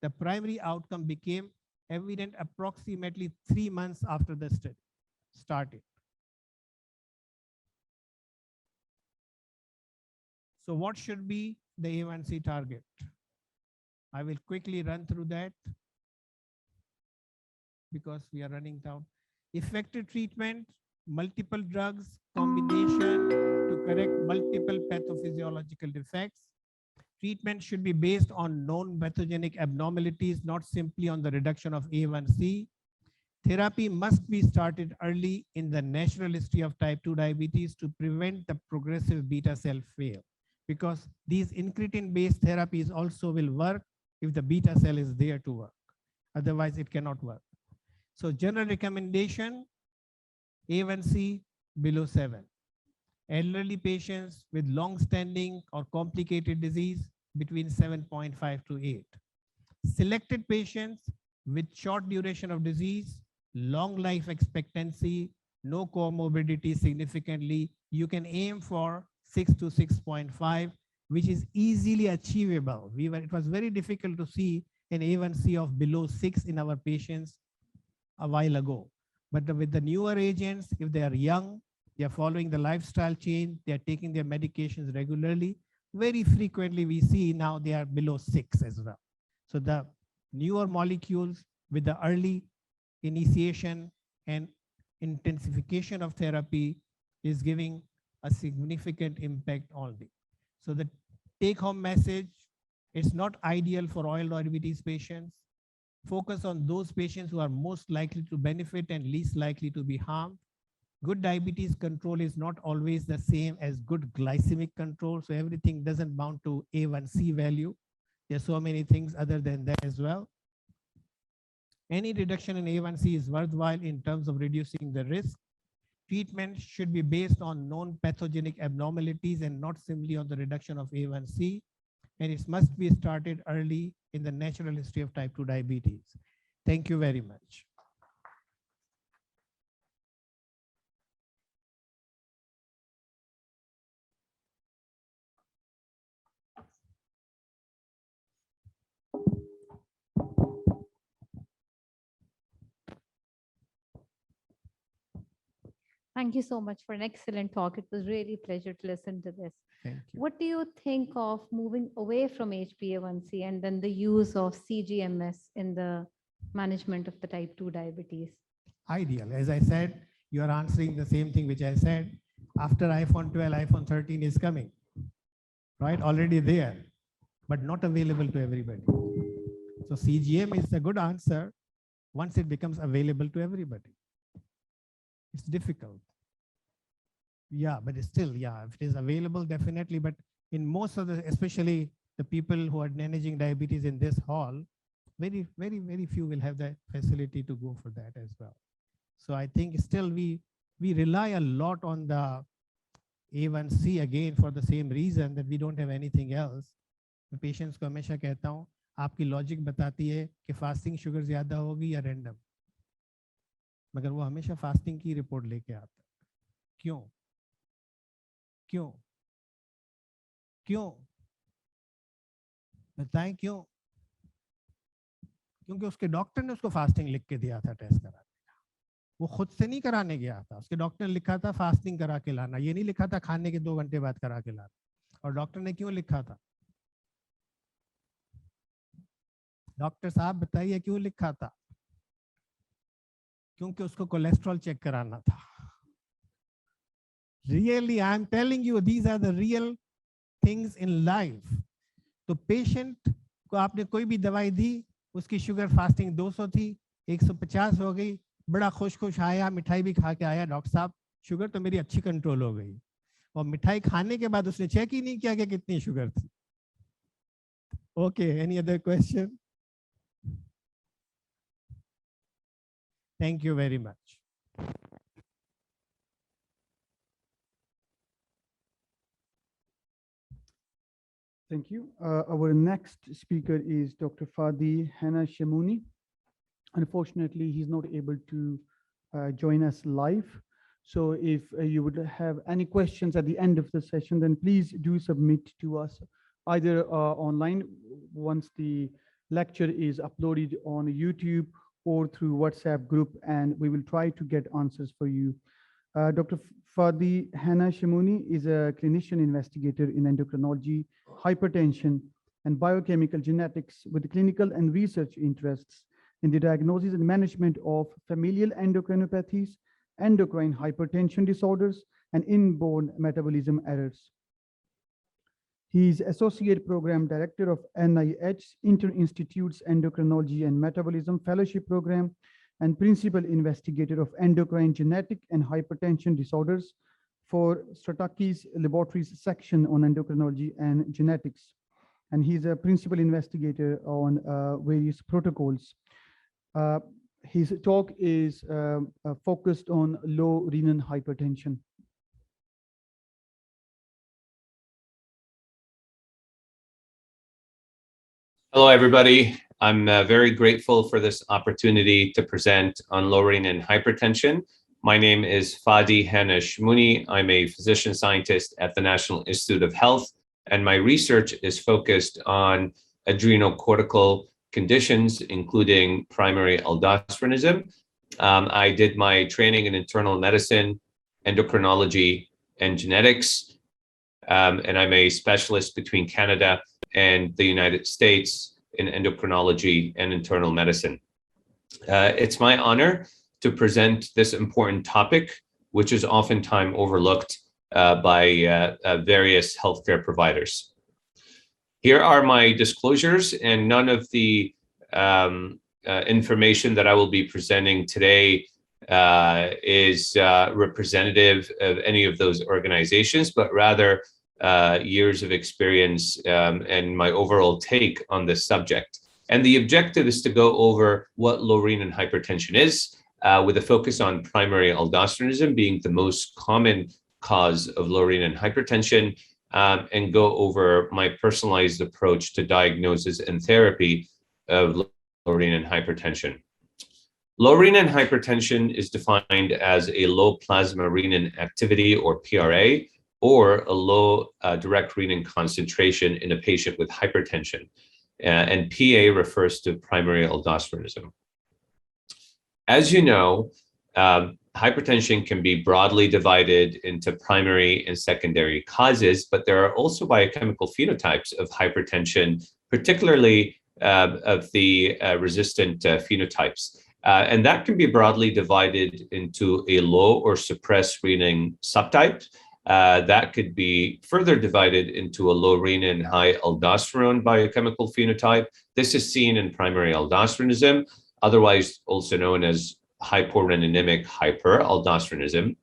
S6: the primary outcome became evident approximately 3 months after the study started. So what should be the A1C target? I will quickly run through that because we are running down. Effective treatment, multiple drugs, combination to correct multiple pathophysiological defects. Treatment should be based on known pathogenic abnormalities, not simply on the reduction of A1C. Therapy must be started early in the natural history of type 2 diabetes to prevent the progressive beta cell fail, because these incretin-based therapies also will work if the beta cell is there to work. Otherwise, it cannot work. So general recommendation, A1C below 7. Elderly patients with long-standing or complicated disease between 7.5 to 8. Selected patients with short duration of disease, long life expectancy, no comorbidity significantly, you can aim for 6 to 6.5, which is easily achievable. It was very difficult to see an A1C of below 6 in our patients a while ago. But with the newer agents, if they are young, they are following the lifestyle change, they are taking their medications regularly, very frequently we see now they are below 6 as well. So the newer molecules with the early initiation and intensification of therapy is giving a significant impact on it. So the take-home message, it's not ideal for oil diabetes patients. Focus on those patients who are most likely to benefit and least likely to be harmed. Good diabetes control is not always the same as good glycemic control. So everything doesn't mount to A1C value. There's so many things other than that as well. Any reduction in A1C is worthwhile in terms of reducing the risk. Treatment should be based on known pathogenic abnormalities and not simply on the reduction of A1C. And it must be started early in the natural history of type 2 diabetes. Thank you very much.
S7: Thank you so much for an excellent talk. It was really a pleasure to listen to this.
S6: Thank you.
S7: What do you think of moving away from HbA1c and then the use of CGMS in the management of the type 2 diabetes?
S6: Ideal. As I said, you are answering the same thing which I said. After iPhone 12, iPhone 13 is coming, right? Already there, but not available to everybody. So CGM is a good answer once it becomes available to everybody. It's difficult. Yeah, but it's still, yeah, if it is available, definitely. But in most of the, especially the people who are managing diabetes in this hall, very, very, very few will have the facility to go for that as well. So I think still we rely a lot on the A1C again for the same reason that we don't have anything else. मैं patients को हमेशा कहता हूँ आपकी logic बताती है कि fasting sugar ज़्यादा होगी या रैंडम, मगर वो हमेशा फास्टिंग की रिपोर्ट लेके आता है. क्यों क्यों क्यों बताएं क्यों? क्योंकि उसके डॉक्टर ने उसको फास्टिंग लिख के दिया था टेस्ट कराने का. वो खुद से नहीं कराने गया था, उसके डॉक्टर ने लिखा था फास्टिंग करा के लाना, ये नहीं लिखा था खाने के 2 घंटे बाद करा के लाना. और डॉक्टर ने क्यों लिखा था? डॉक्टर साहब बताइए क्यों लिखा था? क्योंकि उसको कोलेस्ट्रॉल चेक कराना था. Really, I am telling you, these are the real things in life. तो पेशेंट को आपने कोई भी दवाई दी, उसकी शुगर फास्टिंग 200 थी, 150 हो गई, बड़ा खुश आया, मिठाई भी खा के आया, डॉक्टर साहब शुगर तो मेरी अच्छी कंट्रोल हो गई. और मिठाई खाने के बाद उसने चेक ही नहीं किया कि कितनी शुगर थी. Okay, any other question? Thank you very much.
S1: Thank you. Our next speaker is Dr. Fady Shmouni. Unfortunately, he's not able to join us live. So if you would have any questions at the end of the session, then please do submit to us either online once the lecture is uploaded on YouTube or through WhatsApp group, and we will try to get answers for you. Dr. Fady Shmouni is a clinician investigator in endocrinology, hypertension, and biochemical genetics with clinical and research interests in the diagnosis and management of familial endocrinopathies, endocrine hypertension disorders, and inborn metabolism errors. He is Associate Program Director of NIH Inter-Institutes Endocrinology and Metabolism Fellowship Program and Principal Investigator of Endocrine Genetic and Hypertension Disorders for Strataki's Laboratories Section on Endocrinology and Genetics. And he's a Principal Investigator on various protocols. His talk is focused on low renin hypertension.
S8: Hello, everybody. I'm very grateful for this opportunity to present on low renin hypertension. My name is Fady Shmouni. I'm a physician scientist at the National Institute of Health, and my research is focused on adrenocortical conditions, including primary aldosteronism. I did my training in internal medicine, endocrinology, and genetics, and I'm a specialist between Canada and the United States in endocrinology and internal medicine. It's my honor to present this important topic, which is oftentimes overlooked by various healthcare providers. Here are my disclosures, and none of the information that I will be presenting today is representative of any of those organizations, but rather years of experience and my overall take on this subject. And the objective is to go over what low renin hypertension is, with a focus on primary aldosteronism being the most common cause of low renin hypertension, and go over my personalized approach to diagnosis and therapy of low renin hypertension. Low renin hypertension is defined as a low plasma renin activity, or PRA, or a low direct renin concentration in a patient with hypertension. And PA refers to primary aldosteronism. As you know, hypertension can be broadly divided into primary and secondary causes, but there are also biochemical phenotypes of hypertension, particularly of the resistant phenotypes. And that can be broadly divided into a low or suppressed renin subtype. That could be further divided into a low renin, high aldosterone biochemical phenotype. This is seen in primary aldosteronism, otherwise also known as hyporeninemic hyperaldosteronism.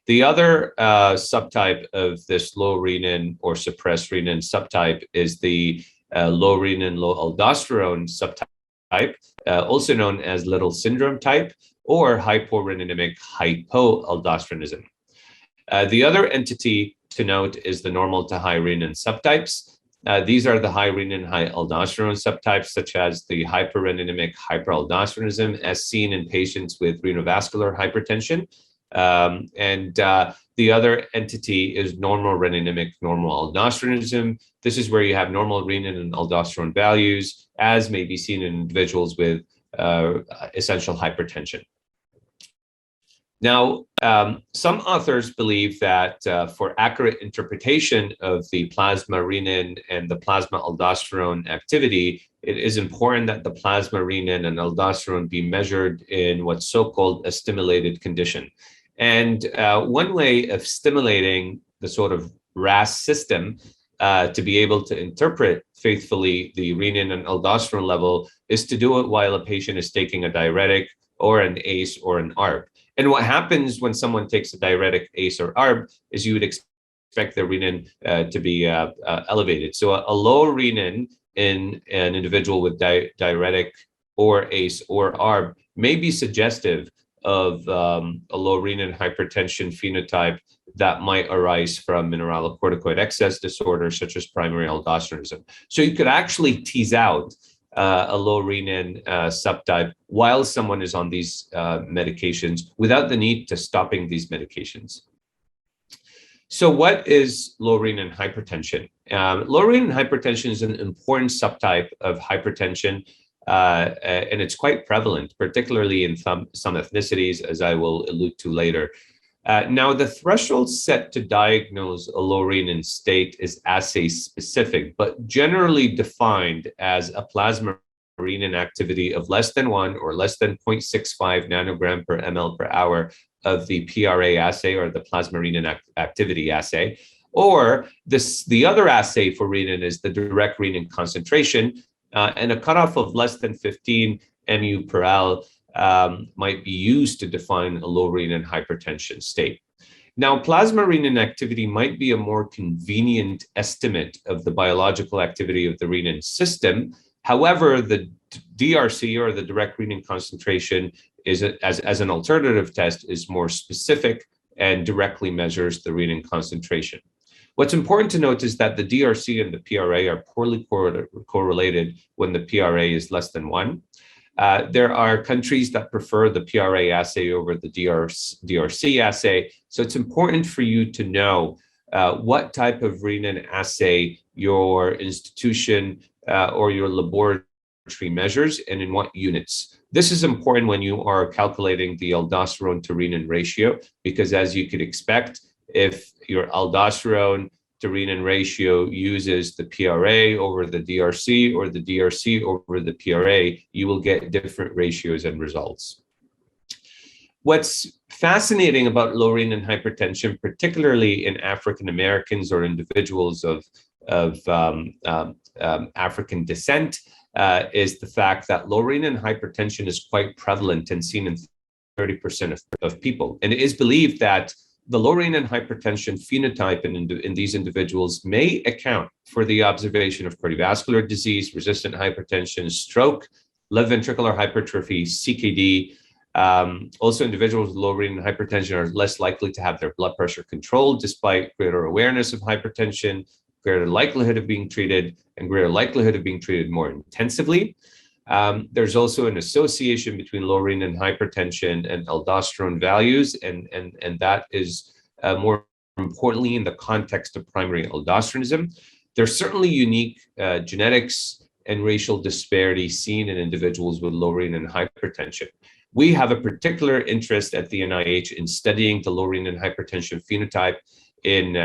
S8: The other subtype of this low renin or suppressed renin subtype is the low renin, low aldosterone subtype, also known as little syndrome type, or hyporeninemic hypoaldosteronism. The other entity to note is the normal to high renin subtypes. These are the high renin, high aldosterone subtypes, such as the hypereninemic hyperaldosteronism, as seen in patients with renovascular hypertension. The other entity is normal reninemic normal aldosteronism. This is where you have normal renin and aldosterone values, as may be seen in individuals with essential hypertension. Now, some authors believe that for accurate interpretation of the plasma renin and the plasma aldosterone activity, it is important that the plasma renin and aldosterone be measured in what's so-called a stimulated condition. And one way of stimulating the sort of RAS system to be able to interpret faithfully the renin and aldosterone level is to do it while a patient is taking a diuretic or an ACE or an ARB. And what happens when someone takes a diuretic, ACE, or ARB is you would expect their renin to be elevated. So a low renin in an individual with diuretic or ACE or ARB may be suggestive of a low renin hypertension phenotype that might arise from mineralocorticoid excess disorder, such as primary aldosteronism. So you could actually tease out a low renin subtype while someone is on these medications without the need to stopping these medications. So what is low renin hypertension? Low renin hypertension is an important subtype of hypertension, and it's quite prevalent, particularly in some ethnicities, as I will allude to later. Now, the threshold set to diagnose a low renin state is assay specific, but generally defined as a plasma renin activity of less than 1 or less than 0.65 nanogram per ml per hour of the PRA assay, or the plasma renin activity assay. Or the other assay for renin is the direct renin concentration, and a cutoff of less than 15 mu per L might be used to define a low renin hypertension state. Now, plasma renin activity might be a more convenient estimate of the biological activity of the renin system. However, the DRC, or the direct renin concentration, is as an alternative test, is more specific and directly measures the renin concentration. What's important to note is that the DRC and the PRA are poorly correlated when the PRA is less than 1. There are countries that prefer the PRA assay over the DRC assay. So it's important for you to know what type of renin assay your institution or your laboratory measures and in what units. This is important when you are calculating the aldosterone to renin ratio, because as you could expect, if your aldosterone to renin ratio uses the PRA over the DRC or the DRC over the PRA, you will get different ratios and results. What's fascinating about low renin hypertension, particularly in African Americans or individuals of African descent, is the fact that low renin hypertension is quite prevalent and seen in 30% of people. And it is believed that the low renin hypertension phenotype in these individuals may account for the observation of cardiovascular disease, resistant hypertension, stroke, left ventricular hypertrophy, CKD. Also, individuals with low renin hypertension are less likely to have their blood pressure controlled despite greater awareness of hypertension, greater likelihood of being treated, and greater likelihood of being treated more intensively. There's also an association between low renin hypertension and aldosterone values, and that is more importantly in the context of primary aldosteronism. There's certainly unique genetics and racial disparity seen in individuals with low renin hypertension. We have a particular interest at the NIH in studying the low renin hypertension phenotype in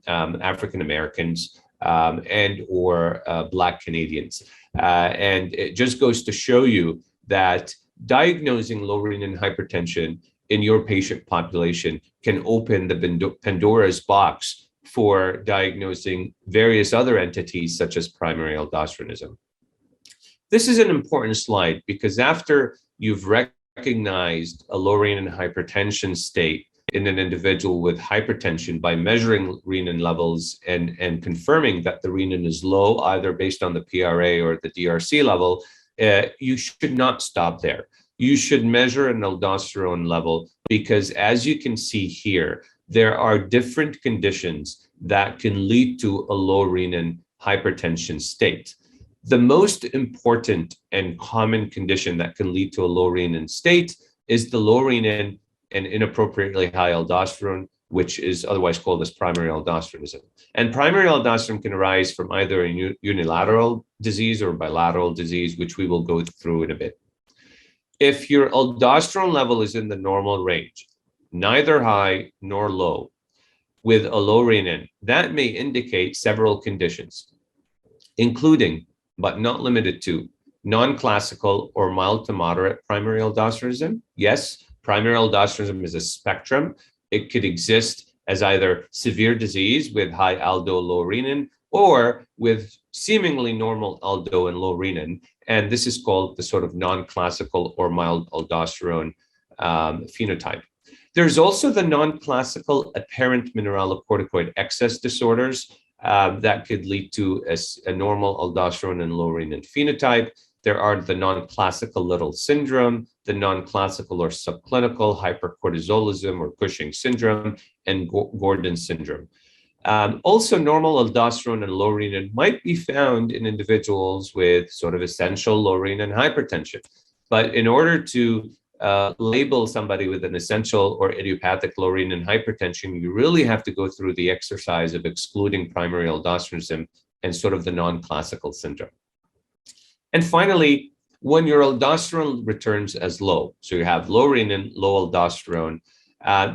S8: African Americans and or Black Canadians. And it just goes to show you that diagnosing low renin hypertension in your patient population can open the Pandora's box for diagnosing various other entities such as primary aldosteronism. This is an important slide because after you've recognized a low renin hypertension state in an individual with hypertension by measuring renin levels and confirming that the renin is low, either based on the PRA or the DRC level, you should not stop there. You should measure an aldosterone level because, as you can see here, there are different conditions that can lead to a low renin hypertension state. The most important and common condition that can lead to a low renin state is the low renin and inappropriately high aldosterone, which is otherwise called as primary aldosteronism. And primary aldosterone can arise from either a unilateral disease or bilateral disease, which we will go through in a bit. If your aldosterone level is in the normal range, neither high nor low, with a low renin, that may indicate several conditions, including, but not limited to, non-classical or mild to moderate primary aldosteronism. Yes, primary aldosteronism is a spectrum. It could exist as either severe disease with high aldo, low renin, or with seemingly normal aldo and low renin. And this is called the sort of non-classical or mild aldosterone phenotype. There's also the non-classical apparent mineralocorticoid excess disorders that could lead to a normal aldosterone and low renin phenotype. There are the non-classical Little syndrome, the non-classical or subclinical hypercortisolism or Cushing syndrome, and Gordon syndrome. Also, normal aldosterone and low renin might be found in individuals with sort of essential low renin hypertension. But in order to label somebody with an essential or idiopathic low renin hypertension, you really have to go through the exercise of excluding primary aldosteronism and sort of the non-classical syndrome. And finally, when your aldosterone returns as low, so you have low renin, low aldosterone,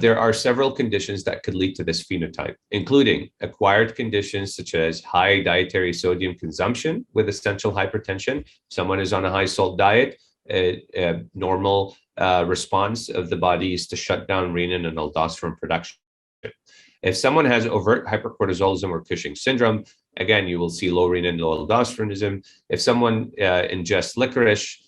S8: there are several conditions that could lead to this phenotype, including acquired conditions such as high dietary sodium consumption with essential hypertension. Someone is on a high salt diet, a normal response of the body is to shut down renin and aldosterone production. If someone has overt hypercortisolism or Cushing syndrome, again, you will see low renin, low aldosteronism. If someone ingests licorice,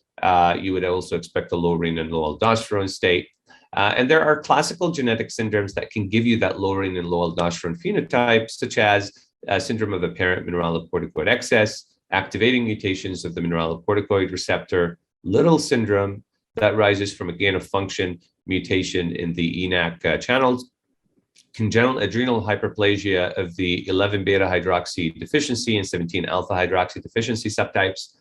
S8: you would also expect a low renin, low aldosterone state. And there are classical genetic syndromes that can give you that low renin, low aldosterone phenotype, such as syndrome of apparent mineralocorticoid excess, activating mutations of the mineralocorticoid receptor, Little syndrome that rises from a gain of function mutation in the ENaC channels, congenital adrenal hyperplasia of the 11 beta hydroxy deficiency and 17 alpha hydroxy deficiency subtypes,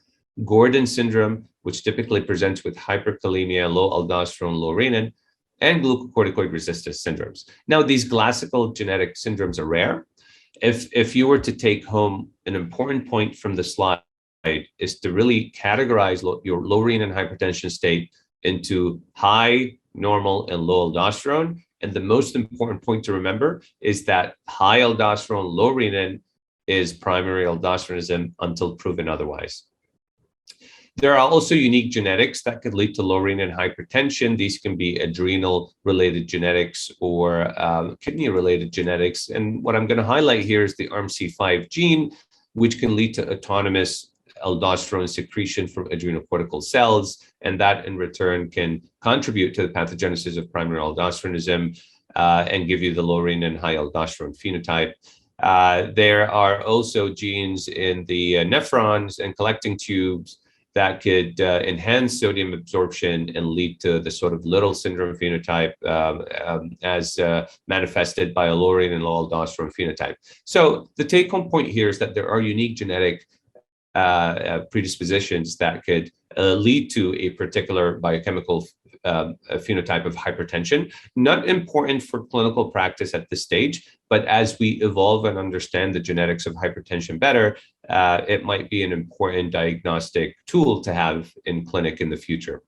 S8: Gordon syndrome, which typically presents with hyperkalemia, low aldosterone, low renin, and glucocorticoid resistance syndromes. Now, these classical genetic syndromes are rare. If you were to take home an important point from the slide, is to really categorize your low renin hypertension state into high, normal, and low aldosterone. And the most important point to remember is that high aldosterone, low renin is primary aldosteronism until proven otherwise. There are also unique genetics that could lead to low renin hypertension. These can be adrenal-related genetics or kidney-related genetics. And what I'm going to highlight here is the ARMC5 gene, which can lead to autonomous aldosterone secretion from adrenocortical cells, and that in return can contribute to the pathogenesis of primary aldosteronism and give you the low renin, high aldosterone phenotype. There are also genes in the nephrons and collecting tubes that could enhance sodium absorption and lead to the sort of Little syndrome phenotype as manifested by a low renin and low aldosterone phenotype. So the take-home point here is that there are unique genetic predispositions that could lead to a particular biochemical phenotype of hypertension. Not important for clinical practice at this stage, but as we evolve and understand the genetics of hypertension better, it might be an important diagnostic tool to have in clinic in the future.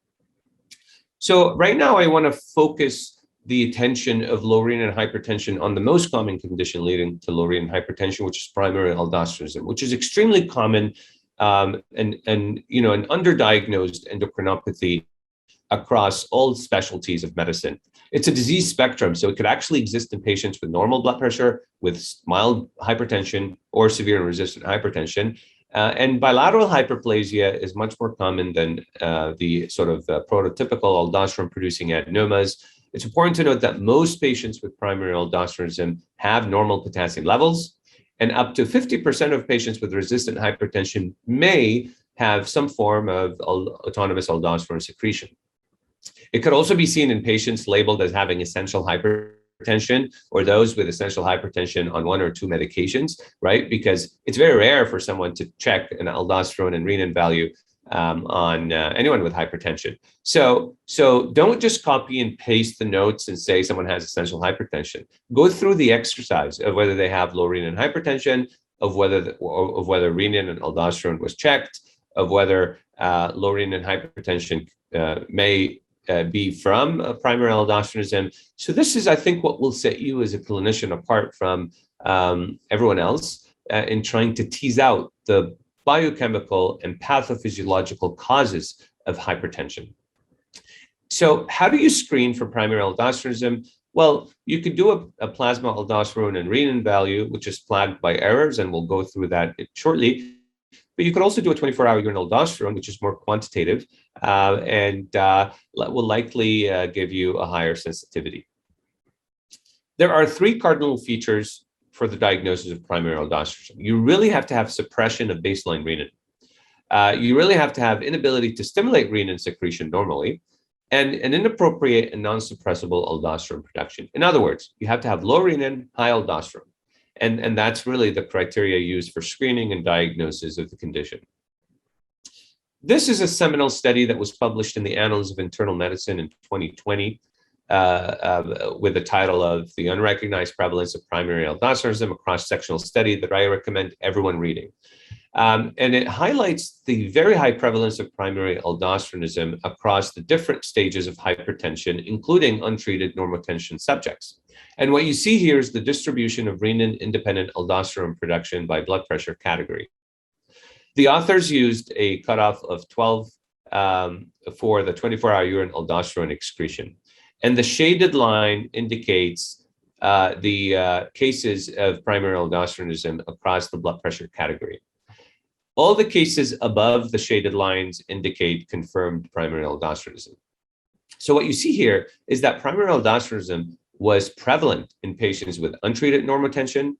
S8: So right now I want to focus the attention of low renin hypertension on the most common condition leading to low renin hypertension, which is primary aldosteronism, which is extremely common and you know, an underdiagnosed endocrinopathy across all specialties of medicine. It's a disease spectrum, so it could actually exist in patients with normal blood pressure, with mild hypertension, or severe and resistant hypertension. And bilateral hyperplasia is much more common than the sort of prototypical aldosterone-producing adenomas. It's important to note that most patients with primary aldosteronism have normal potassium levels, and up to 50% of patients with resistant hypertension may have some form of autonomous aldosterone secretion. It could also be seen in patients labeled as having essential hypertension, or those with essential hypertension on 1 or 2 medications, right? Because it's very rare for someone to check an aldosterone and renin value on anyone with hypertension. So don't just copy and paste the notes and say someone has essential hypertension. Go through the exercise of whether they have low renin hypertension, of whether renin and aldosterone was checked, of whether low renin hypertension may be from primary aldosteronism. So this is, I think, what will set you as a clinician apart from everyone else in trying to tease out the biochemical and pathophysiological causes of hypertension. So how do you screen for primary aldosteronism? Well, you could do a plasma aldosterone and renin value, which is flagged by errors, and we'll go through that shortly. But you could also do a 24-hour urine aldosterone, which is more quantitative, and will likely give you a higher sensitivity. There are 3 cardinal features for the diagnosis of primary aldosteronism. You really have to have suppression of baseline renin. You really have to have inability to stimulate renin secretion normally, and an inappropriate and non-suppressible aldosterone production. In other words, you have to have low renin, high aldosterone. And that's really the criteria used for screening and diagnosis of the condition. This is a seminal study that was published in the Annals of Internal Medicine in 2020 with the title of The Unrecognized Prevalence of Primary Aldosteronism, a cross-sectional study that I recommend everyone reading. And it highlights the very high prevalence of primary aldosteronism across the different stages of hypertension, including untreated normotension subjects. And what you see here is the distribution of renin-independent aldosterone production by blood pressure category. The authors used a cutoff of 12 for the 24-hour urine aldosterone excretion. And the shaded line indicates the cases of primary aldosteronism across the blood pressure category. All the cases above the shaded lines indicate confirmed primary aldosteronism. So what you see here is that primary aldosteronism was prevalent in patients with untreated normotension,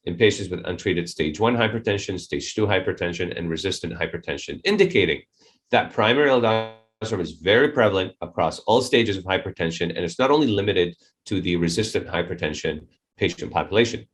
S8: in patients with untreated stage 1 hypertension, stage 2 hypertension, and resistant hypertension, indicating that primary aldosteronism is very prevalent across all stages of hypertension, and it's not only limited to the resistant hypertension patient population.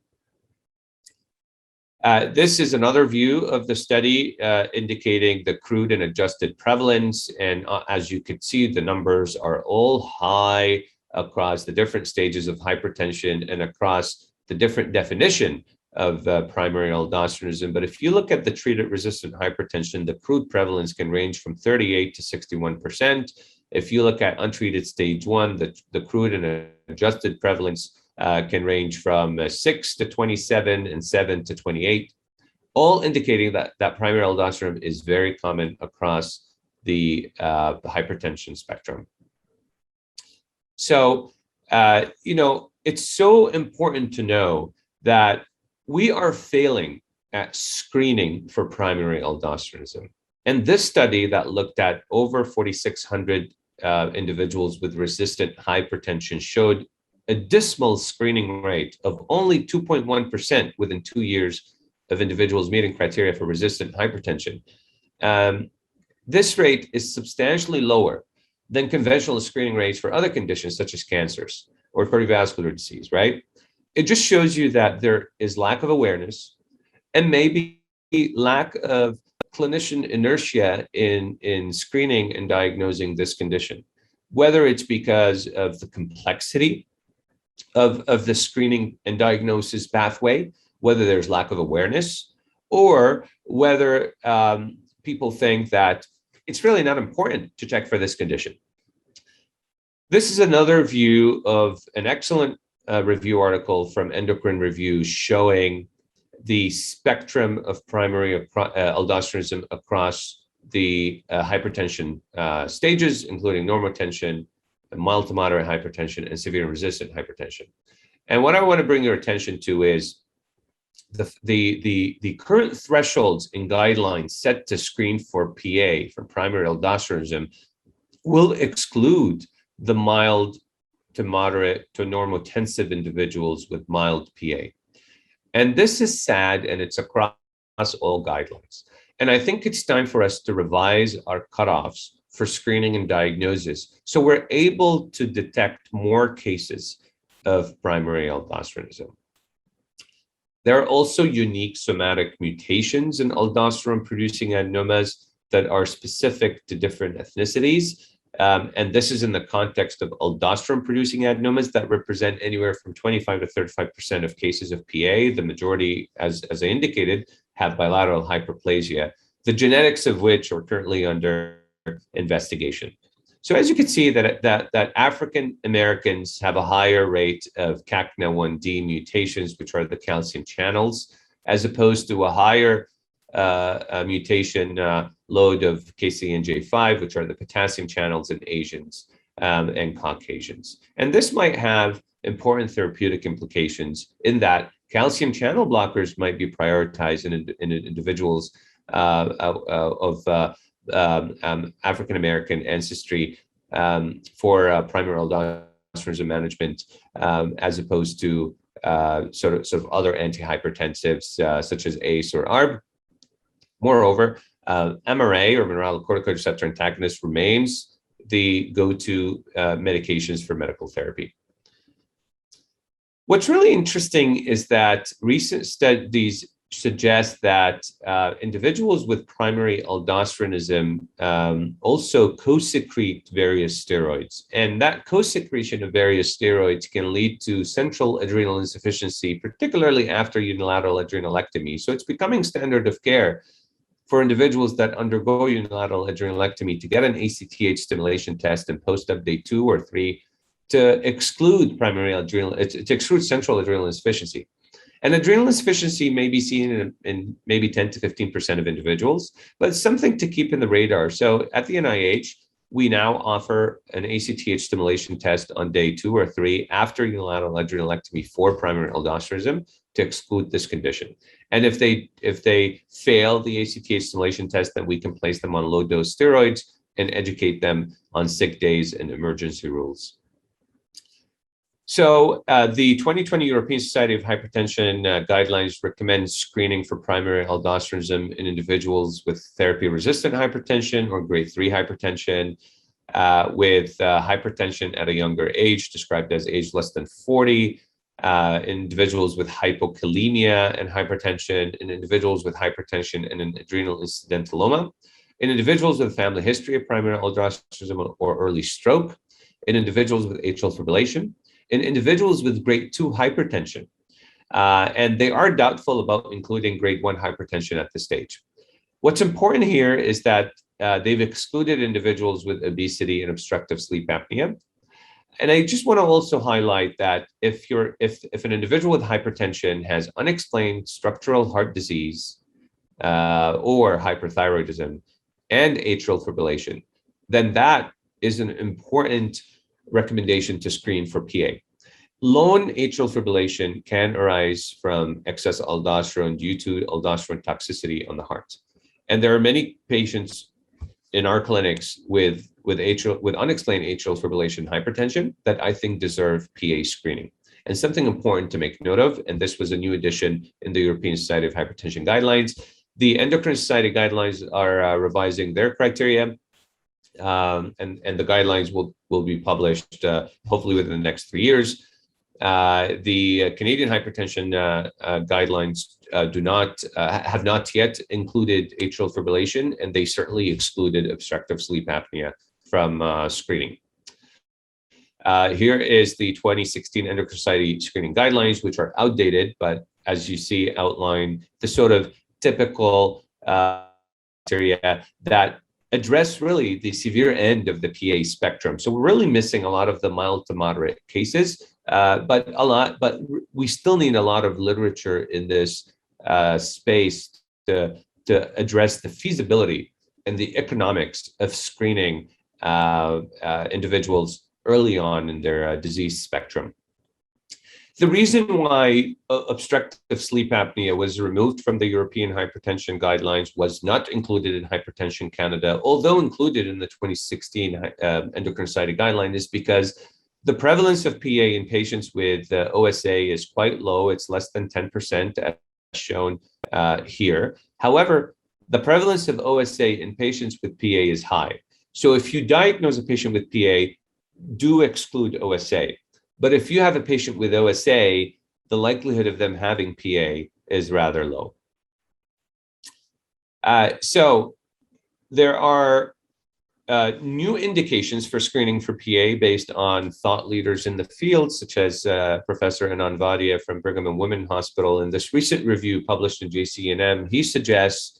S8: This is another view of the study indicating the crude and adjusted prevalence, and as you can see, the numbers are all high across the different stages of hypertension and across the different definition of primary aldosteronism. But if you look at the treated resistant hypertension, the crude prevalence can range from 38 to 61%. If you look at untreated stage 1, the crude and adjusted prevalence can range from 6 to 27 and 7 to 28, all indicating that primary aldosteronism is very common across the hypertension spectrum. So, you know, it's so important to know that we are failing at screening for primary aldosteronism. And this study that looked at over 4,600 individuals with resistant hypertension showed a dismal screening rate of only 2.1% within 2 years of individuals meeting criteria for resistant hypertension. This rate is substantially lower than conventional screening rates for other conditions such as cancers or cardiovascular disease, right? It just shows you that there is lack of awareness and maybe lack of clinician inertia in screening and diagnosing this condition, whether it's because of the complexity of the screening and diagnosis pathway, whether there's lack of awareness, or whether people think that it's really not important to check for this condition. This is another view of an excellent review article from Endocrine Review showing the spectrum of primary aldosteronism across the hypertension stages, including normotension, mild to moderate hypertension, and severe and resistant hypertension. And what I want to bring your attention to is the current thresholds in guidelines set to screen for PA, for primary aldosteronism, will exclude the mild to moderate to normotensive individuals with mild PA. And this is sad, and it's across all guidelines. And I think it's time for us to revise our cutoffs for screening and diagnosis, so we're able to detect more cases of primary aldosteronism. There are also unique somatic mutations in aldosterone-producing adenomas that are specific to different ethnicities. And this is in the context of aldosterone-producing adenomas that represent anywhere from 25 to 35% of cases of PA. The majority, as I indicated, have bilateral hyperplasia, the genetics of which are currently under investigation. So as you can see, that African Americans have a higher rate of CACNA1D mutations, which are the calcium channels, as opposed to a higher mutation load of KCNJ5, which are the potassium channels in Asians and Caucasians. And this might have important therapeutic implications in that calcium channel blockers might be prioritized in individuals of African American ancestry for primary aldosteronism management, as opposed to sort of other antihypertensives such as ACE or ARB. Moreover, MRA, or mineralocorticoid receptor antagonist, remains the go-to medications for medical therapy. What's really interesting is that recent studies suggest that individuals with primary aldosteronism also co-secrete various steroids. And that co-secretion of various steroids can lead to central adrenal insufficiency, particularly after unilateral adrenalectomy. So it's becoming standard of care for individuals that undergo unilateral adrenalectomy to get an ACTH stimulation test and post-up day 2 or 3 to exclude primary adrenal, to exclude central adrenal insufficiency. And adrenal insufficiency may be seen in maybe 10 to 15% of individuals, but it's something to keep in the radar. So at the NIH, we now offer an ACTH stimulation test on day 2 or 3 after unilateral adrenalectomy for primary aldosteronism to exclude this condition. And if they fail the ACTH stimulation test, then we can place them on low-dose steroids and educate them on sick days and emergency rules. So the 2020 European Society of Hypertension guidelines recommend screening for primary aldosteronism in individuals with therapy-resistant hypertension or grade 3 hypertension, with hypertension at a younger age, described as age less than 40, individuals with hypokalemia and hypertension, in individuals with hypertension and an adrenal incidentalloma, in individuals with a family history of primary aldosteronism or early stroke, in individuals with atrial fibrillation, in individuals with grade 2 hypertension. And they are doubtful about including grade 1 hypertension at this stage. What's important here is that they've excluded individuals with obesity and obstructive sleep apnea. And I just want to also highlight that if an individual with hypertension has unexplained structural heart disease or hyperthyroidism and atrial fibrillation, then that is an important recommendation to screen for PA. Lone atrial fibrillation can arise from excess aldosterone due to aldosterone toxicity on the heart. And there are many patients in our clinics with unexplained atrial fibrillation hypertension that I think deserve PA screening. And something important to make note of, and this was a new addition in the European Society of Hypertension guidelines, the Endocrine Society guidelines are revising their criteria, and the guidelines will be published hopefully within the next 3 years. The Canadian hypertension guidelines have not yet included atrial fibrillation, and they certainly excluded obstructive sleep apnea from screening. Here is the 2016 Endocrine Society screening guidelines, which are outdated, but as you see outline the sort of typical criteria that address really the severe end of the PA spectrum. So we're really missing a lot of the mild to moderate cases, but we still need a lot of literature in this space to address the feasibility and the economics of screening individuals early on in their disease spectrum. The reason why obstructive sleep apnea was removed from the European hypertension guidelines, was not included in Hypertension Canada, although included in the 2016 endocrine society guideline, is because the prevalence of PA in patients with OSA is quite low. It's less than 10%, as shown here. However, the prevalence of OSA in patients with PA is high. So if you diagnose a patient with PA, do exclude OSA. But if you have a patient with OSA, the likelihood of them having PA is rather low. So there are new indications for screening for PA based on thought leaders in the field, such as Professor Anand Vadia from Brigham and Women's Hospital. In this recent review published in JCNM, he suggests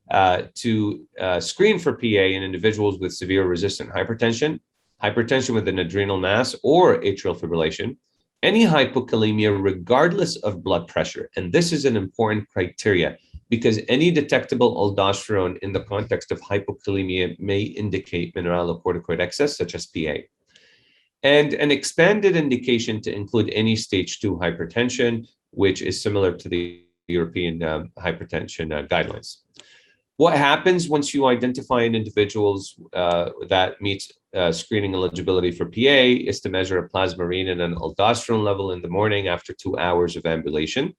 S8: to screen for PA in individuals with severe resistant hypertension, hypertension with an adrenal mass or atrial fibrillation, any hypokalemia regardless of blood pressure. And this is an important criteria because any detectable aldosterone in the context of hypokalemia may indicate mineralocorticoid excess, such as PA. And an expanded indication to include any stage 2 hypertension, which is similar to the European hypertension guidelines. What happens once you identify an individuals that meets screening eligibility for PA is to measure a plasma renin and aldosterone level in the morning after 2 hours of ambulation.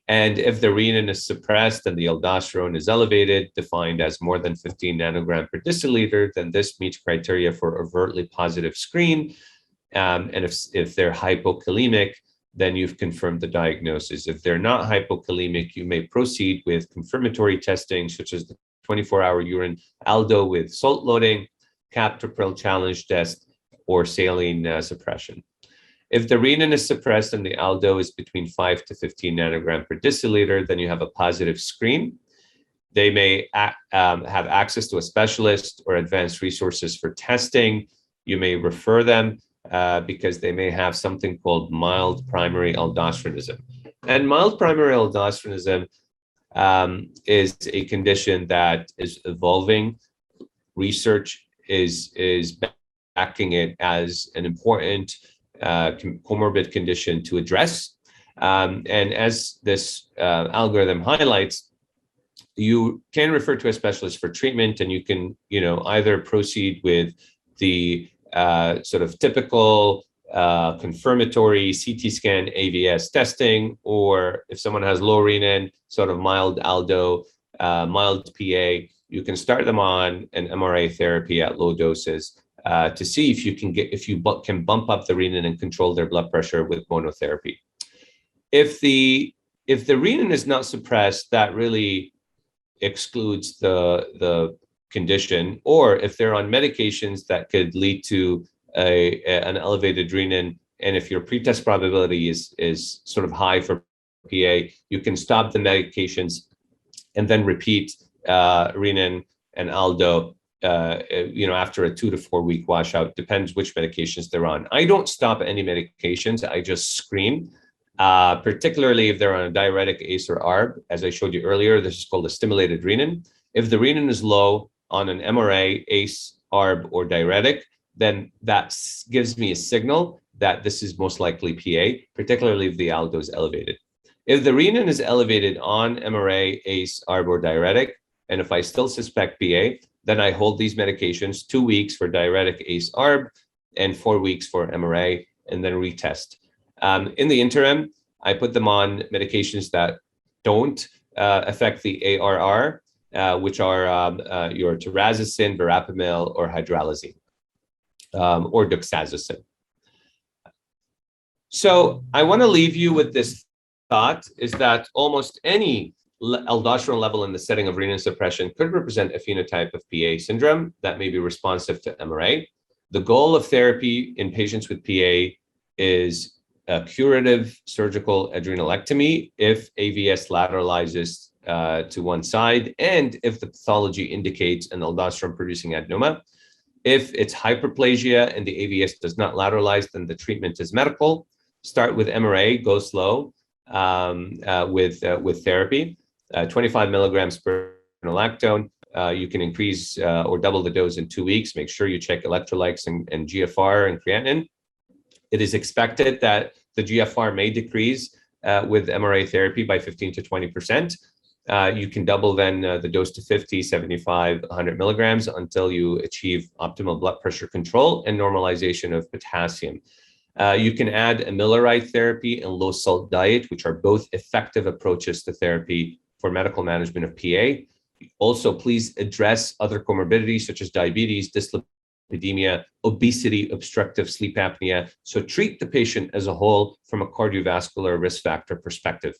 S8: And if the renin is suppressed and the aldosterone is elevated, defined as more than 15 nanogram per deciliter, then this meets criteria for overtly positive screen. And if they're hypokalemic, then you've confirmed the diagnosis. If they're not hypokalemic, you may proceed with confirmatory testing, such as the 24-hour urine aldo with salt loading, captopril challenge test, or saline suppression. If the renin is suppressed and the aldo is between 5 to 15 nanogram per deciliter, then you have a positive screen. They may have access to a specialist or advanced resources for testing. You may refer them because they may have something called mild primary aldosteronism. And mild primary aldosteronism is a condition that is evolving. Research is backing it as an important comorbid condition to address. And as this algorithm highlights, you can refer to a specialist for treatment, and you can, either proceed with the sort of typical confirmatory CT scan AVS testing, or if someone has low renin, sort of mild aldo, mild PA, you can start them on an MRA therapy at low doses to see if you can bump up the renin and control their blood pressure with monotherapy. If the renin is not suppressed, that really excludes the condition, or if they're on medications that could lead to an elevated renin, and if your pretest probability is sort of high for PA, you can stop the medications and then repeat renin and aldo after a 2 to 4 week washout. Depends which medications they're on. I don't stop any medications, I just screen, particularly if they're on a diuretic ACE or ARB. As I showed you earlier, this is called a stimulated renin. If the renin is low on an MRA, ACE, ARB, or diuretic, then that gives me a signal that this is most likely PA, particularly if the aldo is elevated. If the renin is elevated on MRA, ACE, ARB, or diuretic, and if I still suspect PA, then I hold these medications 2 weeks for diuretic ACE, ARB, and 4 weeks for MRA, and then retest. In the interim, I put them on medications that don't affect the ARR, which are your terazosin, verapamil, or hydralazine, or doxazosin. So I want to leave you with this thought, is that almost any aldosterone level in the setting of renin suppression could represent a phenotype of PA syndrome that may be responsive to MRA. The goal of therapy in patients with PA is a curative surgical adrenalectomy if AVS lateralizes to one side, and if the pathology indicates an aldosterone-producing adenoma. If it's hyperplasia and the AVS does not lateralize, then the treatment is medical. Start with MRA, go slow with therapy. 25 milligrams per lactone. You can increase or double the dose in 2 weeks. Make sure you check electrolytes and GFR and creatinine. It is expected that the GFR may decrease with MRA therapy by 15 to 20%. You can double then the dose to 50, 75, 100 milligrams until you achieve optimal blood pressure control and normalization of potassium. You can add amiloride therapy and low salt diet, which are both effective approaches to therapy for medical management of PA. Also, please address other comorbidities such as diabetes, dyslipidemia, obesity, obstructive sleep apnea. So treat the patient as a whole from a cardiovascular risk factor perspective.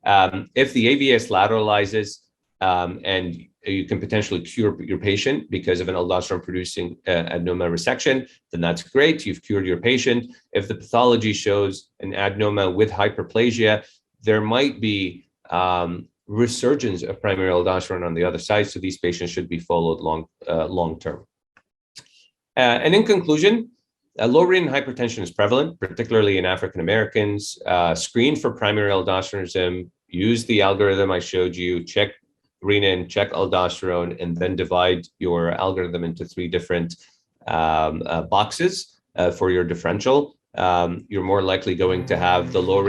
S8: If the AVS lateralizes and you can potentially cure your patient because of an aldosterone-producing adenoma resection, then that's great. You've cured your patient. If the pathology shows an adenoma with hyperplasia, there might be resurgence of primary aldosterone on the other side, so these patients should be followed long term. And in conclusion, low renin hypertension is prevalent, particularly in African Americans. Screen for primary aldosteronism, use the algorithm I showed you, check renin, check aldosterone, and then divide your algorithm into 3 different boxes for your differential. You're more likely going to have the low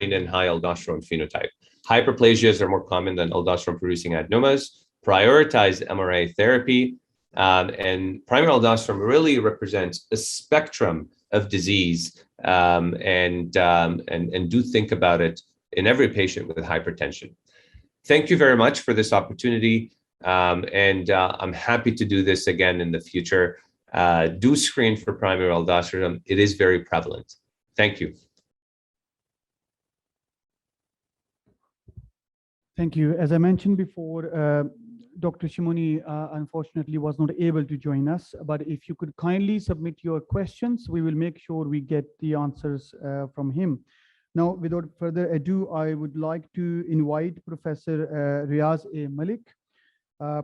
S8: renin, high aldosterone phenotype. Hyperplasias are more common than aldosterone-producing adenomas. Prioritize MRA therapy. And primary aldosterone really represents a spectrum of disease, and do think about it in every patient with hypertension. Thank you very much for this opportunity, and I'm happy to do this again in the future. Do screen for primary aldosterone. It is very prevalent. Thank you.
S1: Thank you. As I mentioned before, Dr. Shmouni unfortunately was not able to join us, but if you could kindly submit your questions, we will make sure we get the answers from him. Now, without further ado, I would like to invite Professor Rayaz Malik.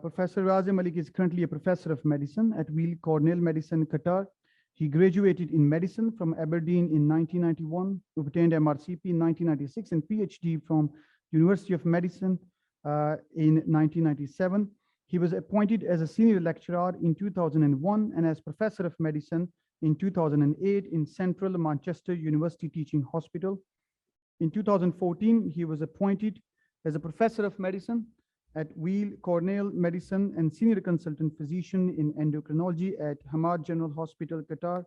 S1: Professor Rayaz Malik is currently a professor of medicine at Weill Cornell Medicine, Qatar. He graduated in medicine from Aberdeen in 1991, obtained MRCP in 1996, and PhD from University of Medicine in 1997. He was appointed as a senior lecturer in 2001 and as professor of medicine in 2008 in Central Manchester University Teaching Hospital. In 2014, he was appointed as a professor of medicine at Weill Cornell Medicine and senior consultant physician in endocrinology at Hamad General Hospital, Qatar.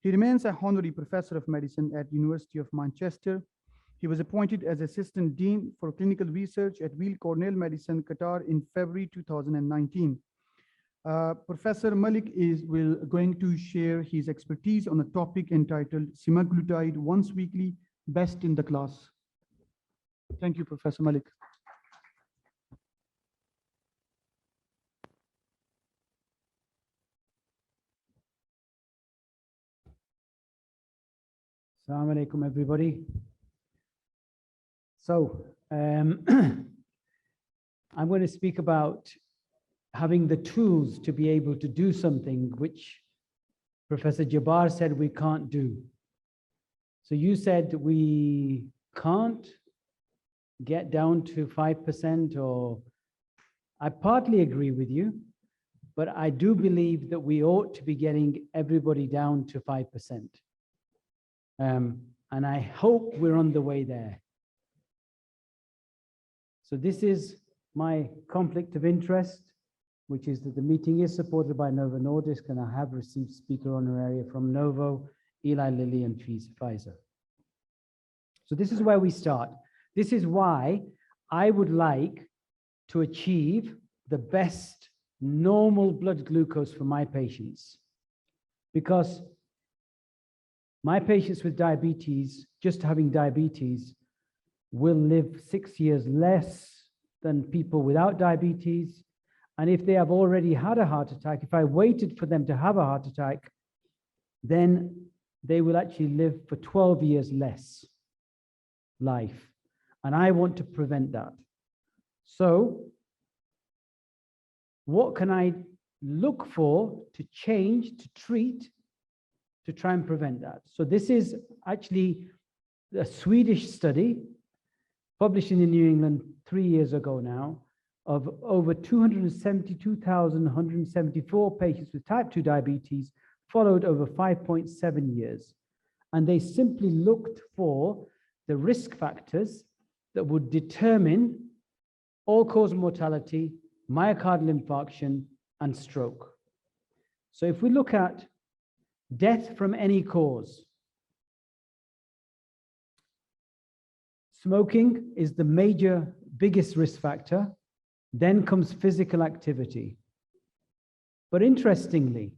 S1: He remains a honorary professor of medicine at University of Manchester. He was appointed as Assistant Dean for Clinical Research at Weill Cornell Medicine, Qatar in February 2019. Professor Malik is going to share his expertise on a topic entitled Semaglutide Once Weekly, Best in the Class. Thank you, Professor Malik.
S9: Assalamu alaikum, everybody. So I'm going to speak about having the tools to be able to do something which Professor Jabbar said we can't do. So you said we can't get down to 5%, or I partly agree with you, but I do believe that we ought to be getting everybody down to 5%. And I hope we're on the way there. So this is my conflict of interest, which is that the meeting is supported by Novo Nordisk, and I have received speaker honoraria from Novo, Eli Lilly, and Pfizer. So this is where we start. This is why I would like to achieve the best normal blood glucose for my patients, because my patients with diabetes, just having diabetes, will live 6 years less than people without diabetes. And if they have already had a heart attack, if I waited for them to have a heart attack, then they will actually live for 12 years less life. And I want to prevent that. So what can I look for to change, to treat, to try and prevent that? So this is actually a Swedish study published in the New England 3 years ago now, of over 272,174 patients with type 2 diabetes, followed over 5.7 years. And they simply looked for the risk factors that would determine all-cause mortality, myocardial infarction, and stroke. So if we look at death from any cause, smoking is the biggest risk factor. Then comes physical activity. But interestingly,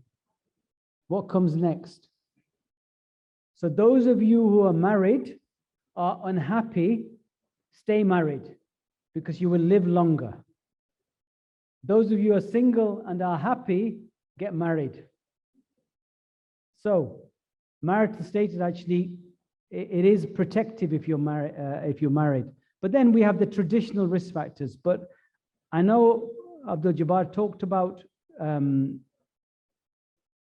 S9: what comes next? So those of you who are married are unhappy, stay married because you will live longer. Those of you who are single and are happy, get married. So marital status actually, it is protective if you're married. But then we have the traditional risk factors. But I know Abdul Jabbar talked about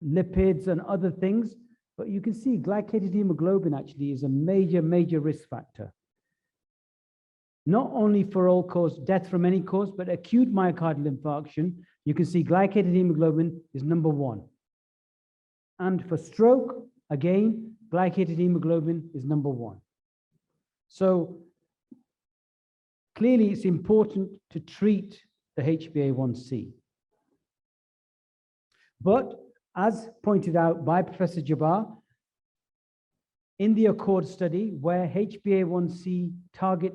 S9: lipids and other things, but you can see glycated hemoglobin actually is a major risk factor. Not only for all-cause death from any cause, but acute myocardial infarction, you can see glycated hemoglobin is number 1. And for stroke, again, glycated hemoglobin is number 1. So clearly, it's important to treat the HbA1c. But as pointed out by Professor Jabbar, in the Accord study, where HbA1c target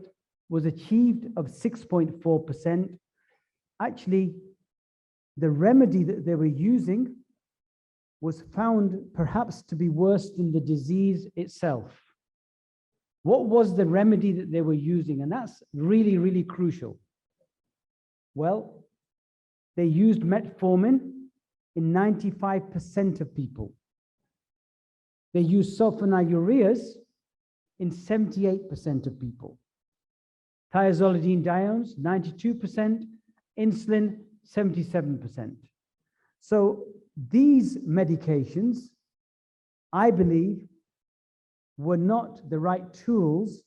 S9: was achieved of 6.4%, actually, the remedy that they were using was found perhaps to be worse than the disease itself. What was the remedy that they were using? And that's really crucial. Well, they used metformin in 95% of people. They used sulfonylureas in 78% of people. Thiazolidine-diones, 92%, insulin, 77%. So these medications, I believe, were not the right tools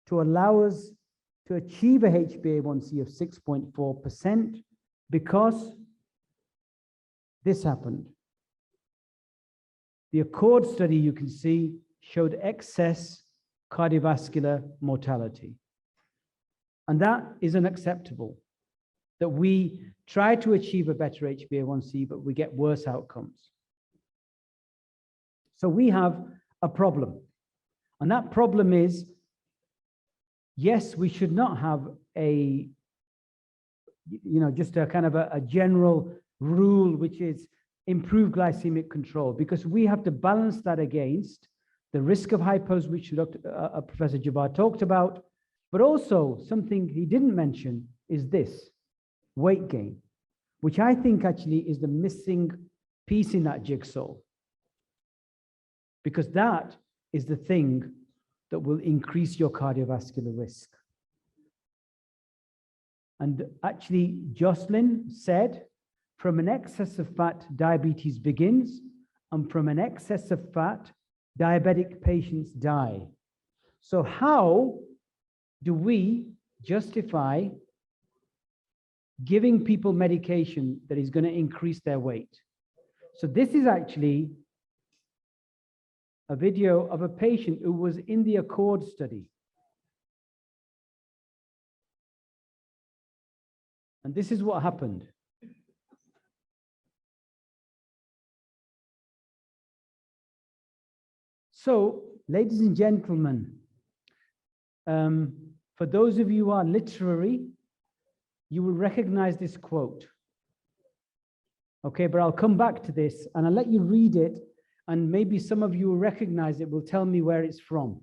S9: to allow us to achieve a HbA1c of 6.4% because this happened. The Accord study, you can see, showed excess cardiovascular mortality. And that is unacceptable, that we try to achieve a better HbA1c, but we get worse outcomes. So we have a problem. And that problem is, yes, we should not have a, just a kind of a general rule, which is improve glycemic control, because we have to balance that against the risk of hypos, which Professor Jabbar talked about, but also something he didn't mention is this, weight gain, which I think actually is the missing piece in that jigsaw, because that is the thing that will increase your cardiovascular risk. And actually, Jocelyn said, from an excess of fat, diabetes begins, and from an excess of fat, diabetic patients die. So how do we justify giving people medication that is going to increase their weight? So this is actually a video of a patient who was in the Accord study. And this is what happened. So, ladies and gentlemen, for those of you who are literary, you will recognize this quote. Okay, but I'll come back to this and I'll let you read it, and maybe some of you will recognize it, will tell me where it's from.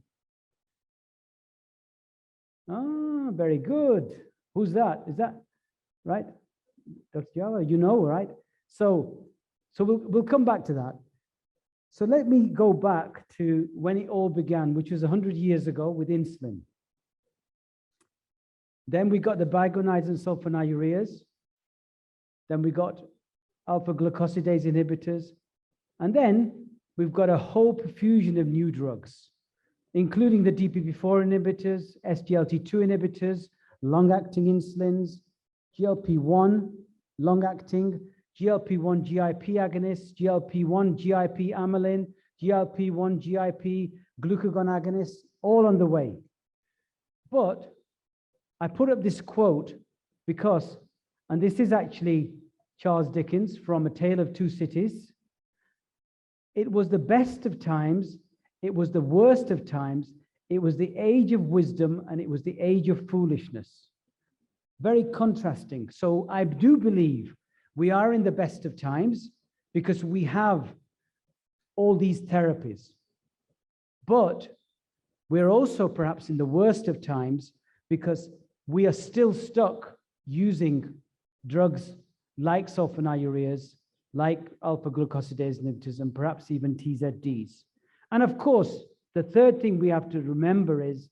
S9: Ah, very good. Who's that? Is that right? Dr. Jawa, you know, right? So we'll come back to that. So let me go back to when it all began, which was 100 years ago with insulin. Then we got the bigonides and sulfonylureas. Then we got alpha-glucosidase inhibitors. And then we've got a whole profusion of new drugs, including the DPP-4 inhibitors, SGLT2 inhibitors, long-acting insulins, GLP-1, long-acting, GLP-1 GIP agonists, GLP-1 GIP amylin, GLP-1 GIP glucagon agonists, all on the way. But I put up this quote because, and this is actually Charles Dickens from A Tale of Two Cities. It was the best of times, it was the worst of times, it was the age of wisdom, and it was the age of foolishness. Very contrasting. So I do believe we are in the best of times because we have all these therapies. But we're also perhaps in the worst of times because we are still stuck using drugs like sulfonylureas, like alpha-glucosidase inhibitors, and perhaps even TZDs. And of course, the third thing we have to remember is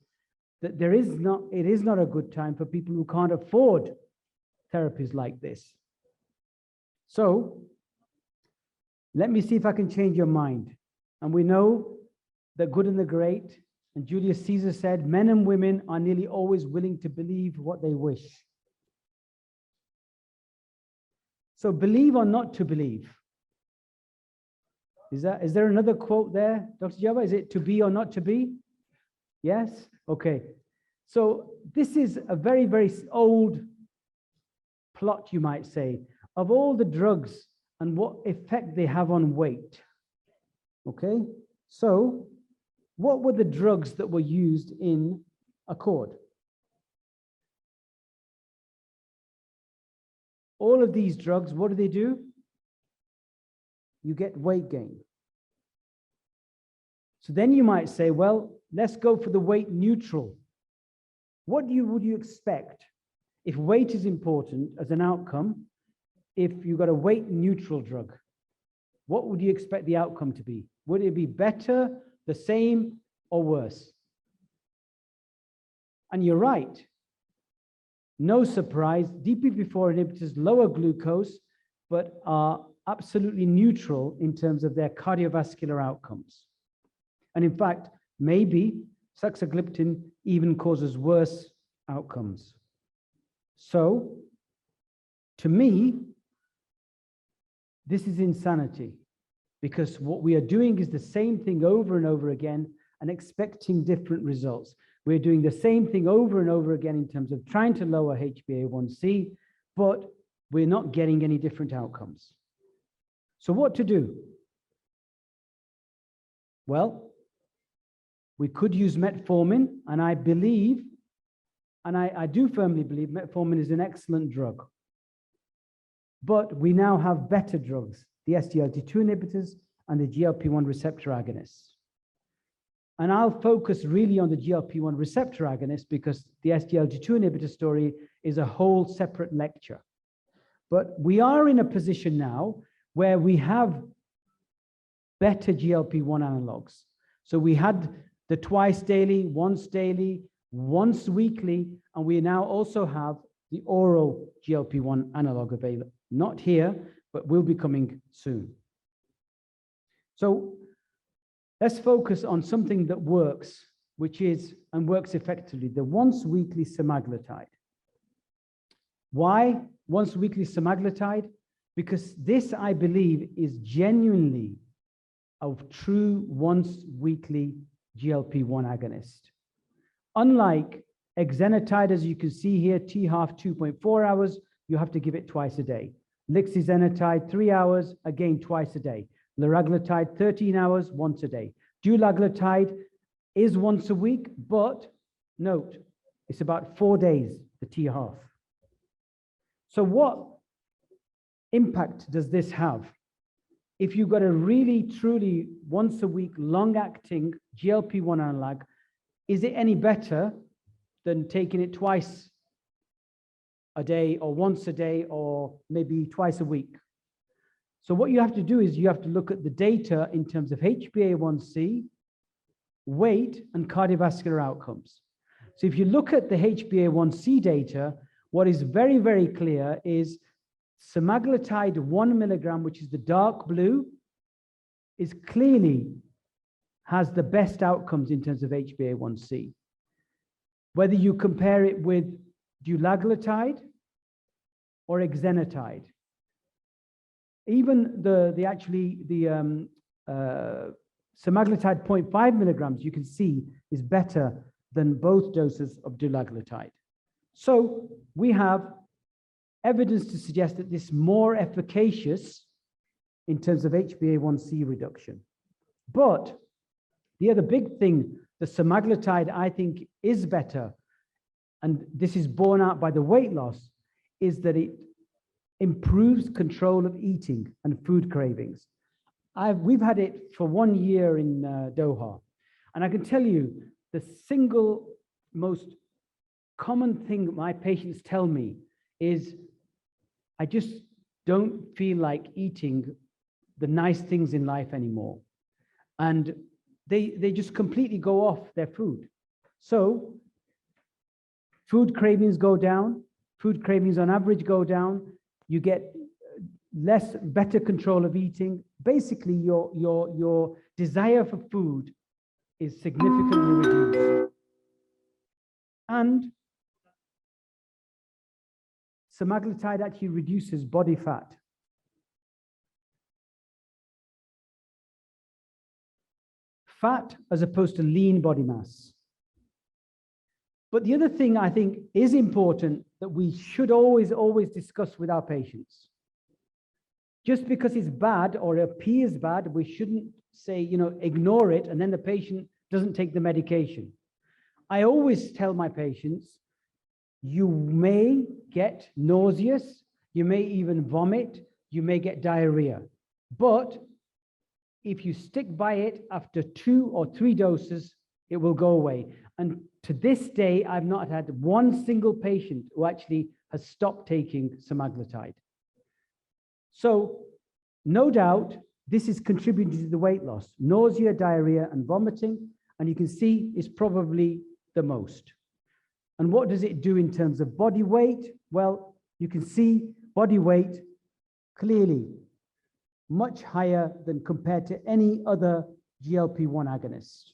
S9: that it is not a good time for people who can't afford therapies like this. So let me see if I can change your mind. And we know the good and the great, and Julius Caesar said, men and women are nearly always willing to believe what they wish. So believe or not to believe. Is there another quote there, Dr. Jabbar? Is it to be or not to be? Yes? Okay. So this is a very, very old plot, you might say, of all the drugs and what effect they have on weight. Okay? So what were the drugs that were used in Accord? All of these drugs, what do? You get weight gain. So then you might say, well, let's go for the weight neutral. What would you expect if weight is important as an outcome? If you got a weight neutral drug, what would you expect the outcome to be? Would it be better, the same, or worse? And you're right. No surprise, DPP-4 inhibitors lower glucose, but are absolutely neutral in terms of their cardiovascular outcomes. And in fact, maybe saxagliptin even causes worse outcomes. So, to me, this is insanity, because what we are doing is the same thing over and over again and expecting different results. We're doing the same thing over and over again in terms of trying to lower HbA1c, but we're not getting any different outcomes. So what to do? Well, we could use metformin, and I believe, and I do firmly believe metformin is an excellent drug. But we now have better drugs, the SGLT2 inhibitors and the GLP-1 receptor agonists. And I'll focus really on the GLP-1 receptor agonist because the SGLT2 inhibitor story is a whole separate lecture. But we are in a position now where we have better GLP-1 analogs. So we had the twice daily, once weekly, and we now also have the oral GLP-1 analog available. Not here, but will be coming soon. So let's focus on something that works, which is, and works effectively, the once weekly semaglutide. Why once weekly semaglutide? Because this, I believe, is genuinely a true once weekly GLP-1 agonist. Unlike exenatide, as you can see here, T-half 2.4 hours, you have to give it twice a day. Lixisenatide, 3 hours, again, twice a day. Liraglutide, 13 hours, once a day. Dulaglutide is once a week, but note, it's about 4 days, the T-half. So what impact does this have? If you've got a really, truly once a week, long-acting GLP-1 analog, is it any better than taking it twice a day or once a day or maybe twice a week? So what you have to do is you have to look at the data in terms of HbA1c, weight, and cardiovascular outcomes. So if you look at the HbA1c data, what is very, very clear is semaglutide 1 milligram, which is the dark blue, is clearly has the best outcomes in terms of HbA1c. Whether you compare it with dulaglutide or exenatide, even the semaglutide 0.5 milligrams, you can see is better than both doses of dulaglutide. So we have evidence to suggest that this is more efficacious in terms of HbA1c reduction. But the other big thing, the semaglutide, I think, is better, and this is borne out by the weight loss, is that it improves control of eating and food cravings. We've had it for 1 year in Doha, and I can tell you the single most common thing my patients tell me is, I just don't feel like eating the nice things in life anymore. And they just completely go off their food. So food cravings go down, food cravings on average go down, you get better control of eating. Basically, your desire for food is significantly reduced. And semaglutide actually reduces body fat. Fat as opposed to lean body mass. But the other thing I think is important that we should always discuss with our patients. Just because it's bad or appears bad, we shouldn't say, ignore it, and then the patient doesn't take the medication. I always tell my patients, you may get nauseous, you may even vomit, you may get diarrhea. But if you stick by it, after 2 or 3 doses, it will go away. And to this day, I've not had one single patient who actually has stopped taking semaglutide. So no doubt, this is contributing to the weight loss. Nausea, diarrhea, and vomiting, and you can see it's probably the most. And what does it do in terms of body weight? Well, you can see body weight clearly much higher than compared to any other GLP-1 agonist.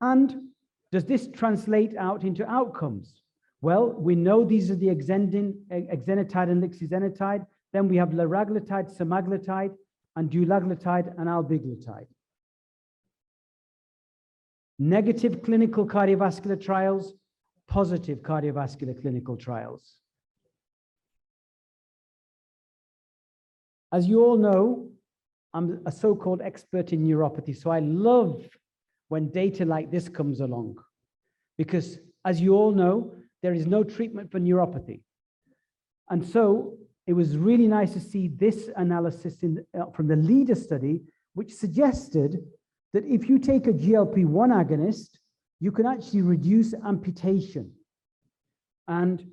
S9: And does this translate out into outcomes? Well, we know these are the exenatide and lixisenatide. Then we have liraglutide, semaglutide, and dulaglutide and albiglutide. Negative clinical cardiovascular trials, positive cardiovascular clinical trials. As you all know, I'm a so-called expert in neuropathy, so I love when data like this comes along, because as you all know, there is no treatment for neuropathy. And so it was really nice to see this analysis from the LEADER study, which suggested that if you take a GLP-1 agonist, you can actually reduce amputation. And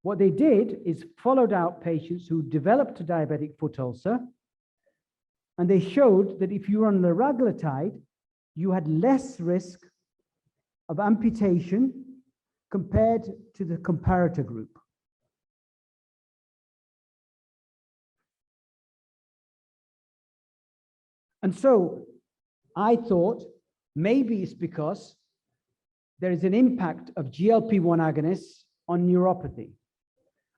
S9: what they did is followed out patients who developed a diabetic foot ulcer, and they showed that if you were on liraglutide, you had less risk of amputation compared to the comparator group. And so I thought maybe it's because there is an impact of GLP-1 agonists on neuropathy.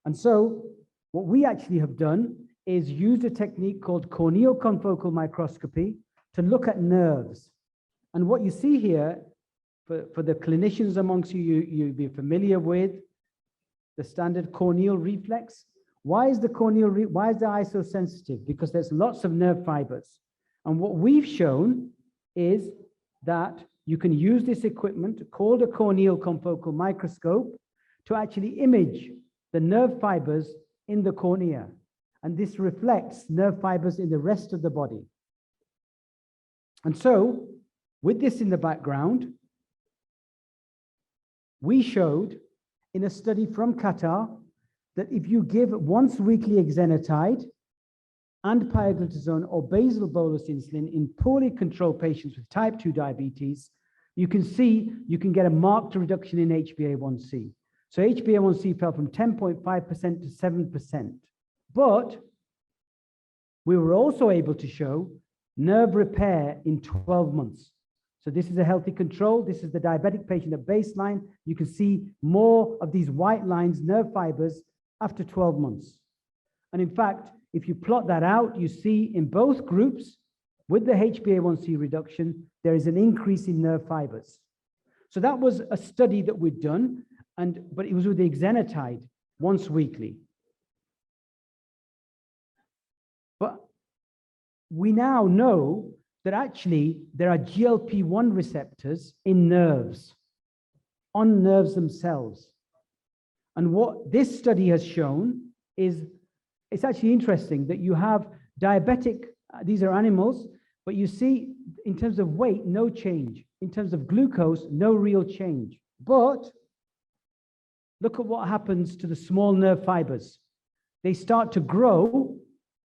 S9: And so what we actually have done is used a technique called corneal confocal microscopy to look at nerves. And what you see here, for the clinicians amongst you, you'll be familiar with the standard corneal reflex. Why is the eye so sensitive? Because there's lots of nerve fibers. And what we've shown is that you can use this equipment called a corneal confocal microscope to actually image the nerve fibers in the cornea. And this reflects nerve fibers in the rest of the body. And so, with this in the background, we showed in a study from Qatar that if you give once weekly exenatide and pioglitazone or basal bolus insulin in poorly controlled patients with type 2 diabetes, you can see you can get a marked reduction in HbA1c. So HbA1c fell from 10.5% to 7%. But we were also able to show nerve repair in 12 months. So this is a healthy control. This is the diabetic patient at baseline. You can see more of these white lines, nerve fibers, after 12 months. And in fact, if you plot that out, you see in both groups, with the HbA1c reduction, there is an increase in nerve fibers. So that was a study that we'd done, but it was with the exenatide once weekly. But we now know that actually there are GLP-1 receptors in nerves, on nerves themselves. And what this study has shown is, it's actually interesting that you have diabetic, these are animals, but you see in terms of weight, no change. In terms of glucose, no real change. But look at what happens to the small nerve fibers. They start to grow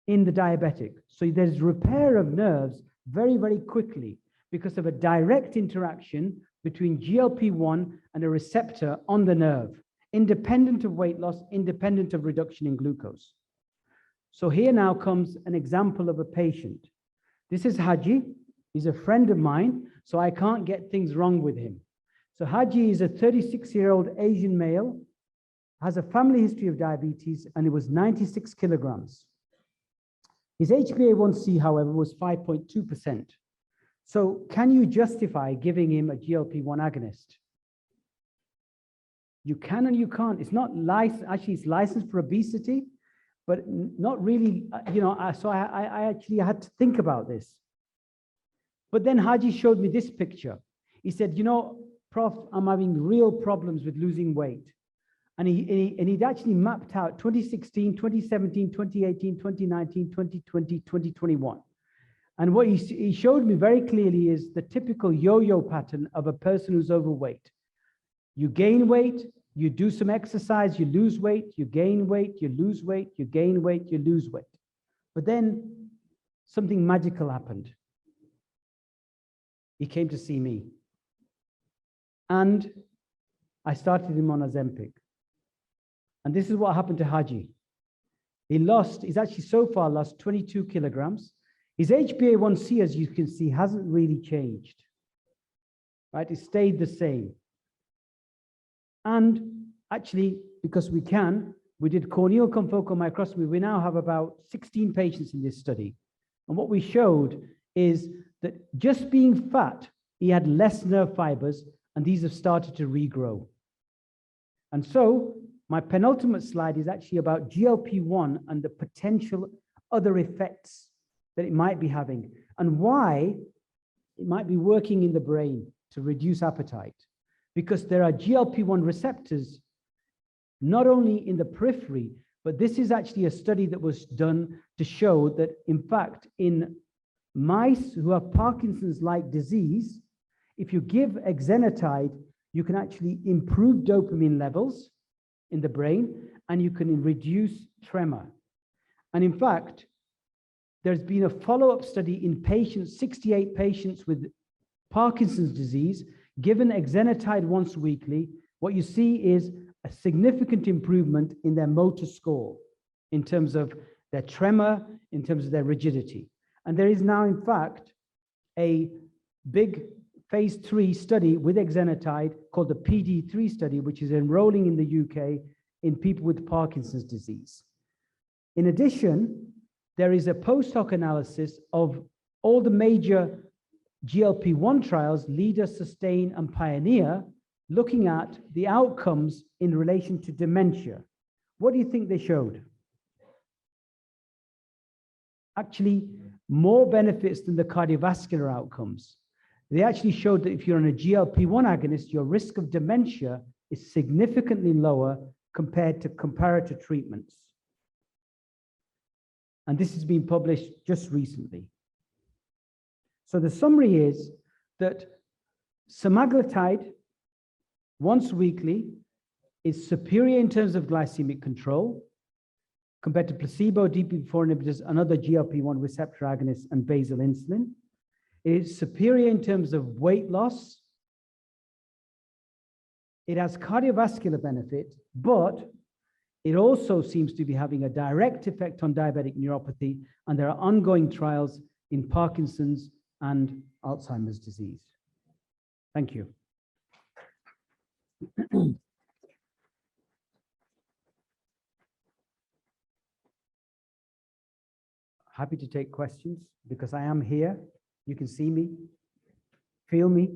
S9: in the diabetic. So there's repair of nerves very, very quickly because of a direct interaction between GLP-1 and a receptor on the nerve, independent of weight loss, independent of reduction in glucose. So here now comes an example of a patient. This is Haji. He's a friend of mine, so I can't get things wrong with him. So Haji is a 36-year-old Asian male, has a family history of diabetes, and it was 96 kilograms. His HbA1c, however, was 5.2%. So can you justify giving him a GLP-1 agonist? You can and you can't. It's not licensed, actually it's licensed for obesity, but not really, so I actually had to think about this. But then Haji showed me this picture. He said, Prof, I'm having real problems with losing weight. And he'd actually mapped out 2016, 2017, 2018, 2019, 2020, 2021. And what he showed me very clearly is the typical yo-yo pattern of a person who's overweight. You gain weight, you do some exercise, you lose weight, you gain weight, you lose weight, you gain weight, you lose weight. But then something magical happened. He came to see me. And I started him on Ozempic. And this is what happened to Haji. He's actually so far lost 22 kilograms. His HbA1c, as you can see, hasn't really changed, right? It stayed the same. And actually, because we did corneal confocal microscopy. We now have about 16 patients in this study. And what we showed is that just being fat, he had less nerve fibers, and these have started to regrow. And so my penultimate slide is actually about GLP-1 and the potential other effects that it might be having and why it might be working in the brain to reduce appetite. Because there are GLP-1 receptors not only in the periphery, but this is actually a study that was done to show that, in fact, in mice who have Parkinson's-like disease, if you give exenatide, you can actually improve dopamine levels in the brain, and you can reduce tremor. And in fact, there's been a follow-up study in patients, 68 patients with Parkinson's disease, given exenatide once weekly. What you see is a significant improvement in their motor score, in terms of their tremor, in terms of their rigidity. And there is now, in fact, a big phase 3 study with exenatide called the PD3 study, which is enrolling in the UK in people with Parkinson's disease. In addition, there is a post hoc analysis of all the major GLP-1 trials, LEADER, SUSTAIN, and PIONEER, looking at the outcomes in relation to dementia. What do you think they showed? Actually, more benefits than the cardiovascular outcomes. They actually showed that if you're on a GLP-1 agonist, your risk of dementia is significantly lower compared to comparator treatments. And this has been published just recently. So the summary is that semaglutide once weekly is superior in terms of glycemic control compared to placebo, DPP-4 inhibitors, and other GLP-1 receptor agonists and basal insulin. It is superior in terms of weight loss. It has cardiovascular benefit, but it also seems to be having a direct effect on diabetic neuropathy, and there are ongoing trials in Parkinson's and Alzheimer's disease. Thank you. Happy to take questions because I am here. You can see me, feel me.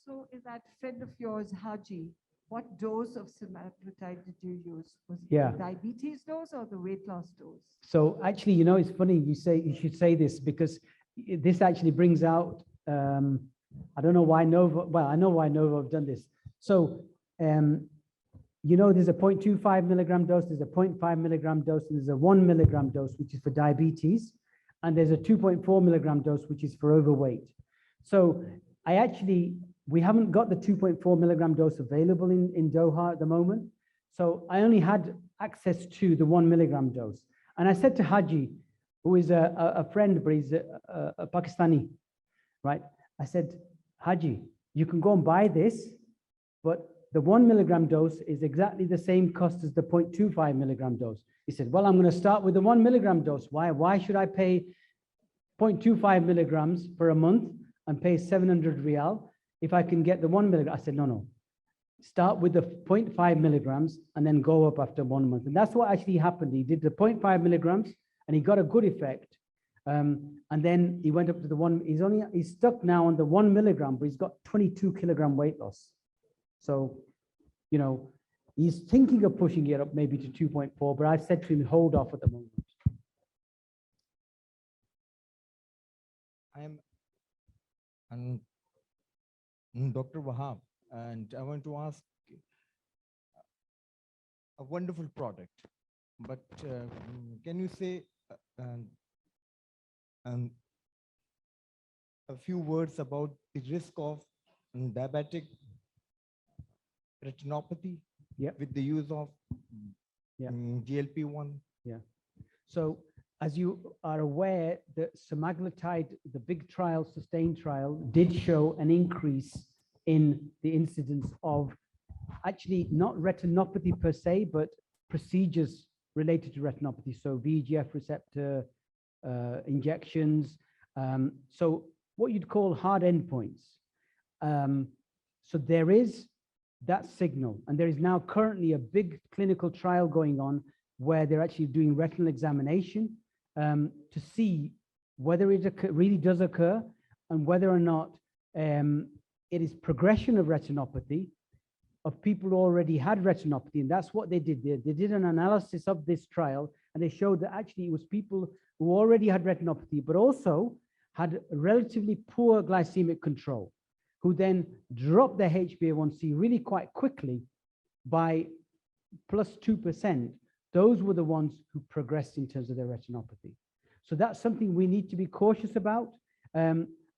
S10: So in that friend of yours, Haji, what dose of semaglutide did you use? Was it
S9: Yeah.
S10: the diabetes dose or the weight loss dose?
S9: So actually, you know, it's funny you should say this because this actually brings out, I don't know why Novo, well, I know why Novo have done this. So, you know, there's a 0.25 milligram dose, there's a 0.5 milligram dose, and there's a 1 milligram dose, which is for diabetes. And there's a 2.4 milligram dose, which is for overweight. So we haven't got the 2.4 milligram dose available in Doha at the moment. So I only had access to the 1 milligram dose. And I said to Haji, who is a friend, but he's a Pakistani, right? I said, Haji, you can go and buy this, but the 1 milligram dose is exactly the same cost as the 0.25 milligram dose. He said, well, I'm going to start with the 1 milligram dose. Why should I pay 0.25 milligrams for a month and pay 700 Riyal if I can get the 1 milligram? I said, no. Start with the 0.5 milligrams and then go up after 1 month. And that's what actually happened. He did the 0.5 milligrams and he got a good effect. And then he went up to the one, he's stuck now on the 1 milligram, but he's got 22 kilogram weight loss. So, you know, he's thinking of pushing it up maybe to 2.4, but I've said to him, hold off at the moment.
S11: I'm Dr. Wahab, and I want to ask a wonderful product, but can you say a few words about the risk of diabetic retinopathy with the use of GLP-1?
S9: Yeah. So as you are aware, the semaglutide, the big trial, sustained trial, did show an increase in the incidence of actually not retinopathy per se, but procedures related to retinopathy. So VEGF receptor injections. So what you'd call hard endpoints. So there is that signal, and there is now currently a big clinical trial going on where they're actually doing retinal examination to see whether it really does occur and whether or not it is progression of retinopathy of people who already had retinopathy. And that's what they did. They did an analysis of this trial, and they showed that actually it was people who already had retinopathy, but also had relatively poor glycemic control, who then dropped their HbA1c really quite quickly by plus 2%. Those were the ones who progressed in terms of their retinopathy. So that's something we need to be cautious about.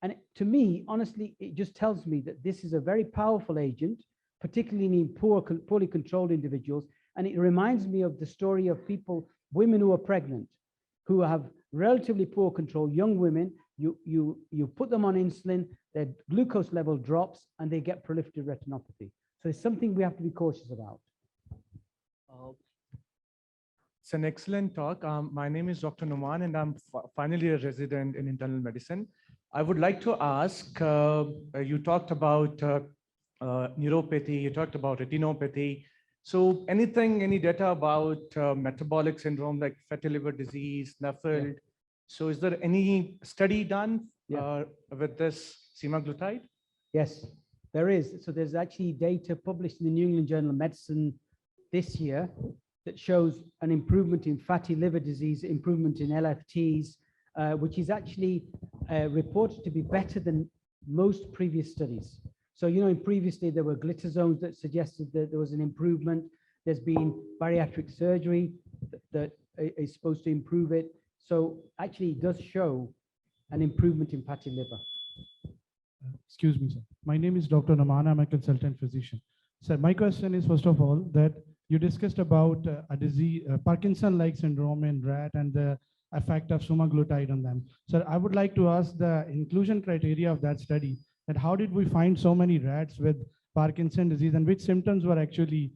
S9: And to me, honestly, it just tells me that this is a very powerful agent, particularly in poorly controlled individuals. And it reminds me of the story of people, women who are pregnant, who have relatively poor control, young women. You put them on insulin, their glucose level drops, and they get proliferative retinopathy. So it's something we have to be cautious about.
S12: It's an excellent talk. My name is Dr. Numan, and I'm finally a resident in internal medicine. I would like to ask, you talked about neuropathy, you talked about retinopathy. So any data about metabolic syndrome like fatty liver disease, NAFLD? So is there any study done with this semaglutide?
S9: Yes, there is. So there's actually data published in the New England Journal of Medicine this year that shows an improvement in fatty liver disease, improvement in LFTs, which is actually reported to be better than most previous studies. So, you know, previously there were glitazones that suggested that there was an improvement. There's been bariatric surgery that is supposed to improve it. So actually it does show an improvement in fatty liver.
S13: Excuse me, sir. My name is Dr. Naman. I'm a consultant physician. Sir, my question is, first of all, that you discussed about a disease, Parkinson-like syndrome in rat and the effect of semaglutide on them. Sir, I would like to ask the inclusion criteria of that study, that how did we find so many rats with Parkinson disease and which symptoms were actually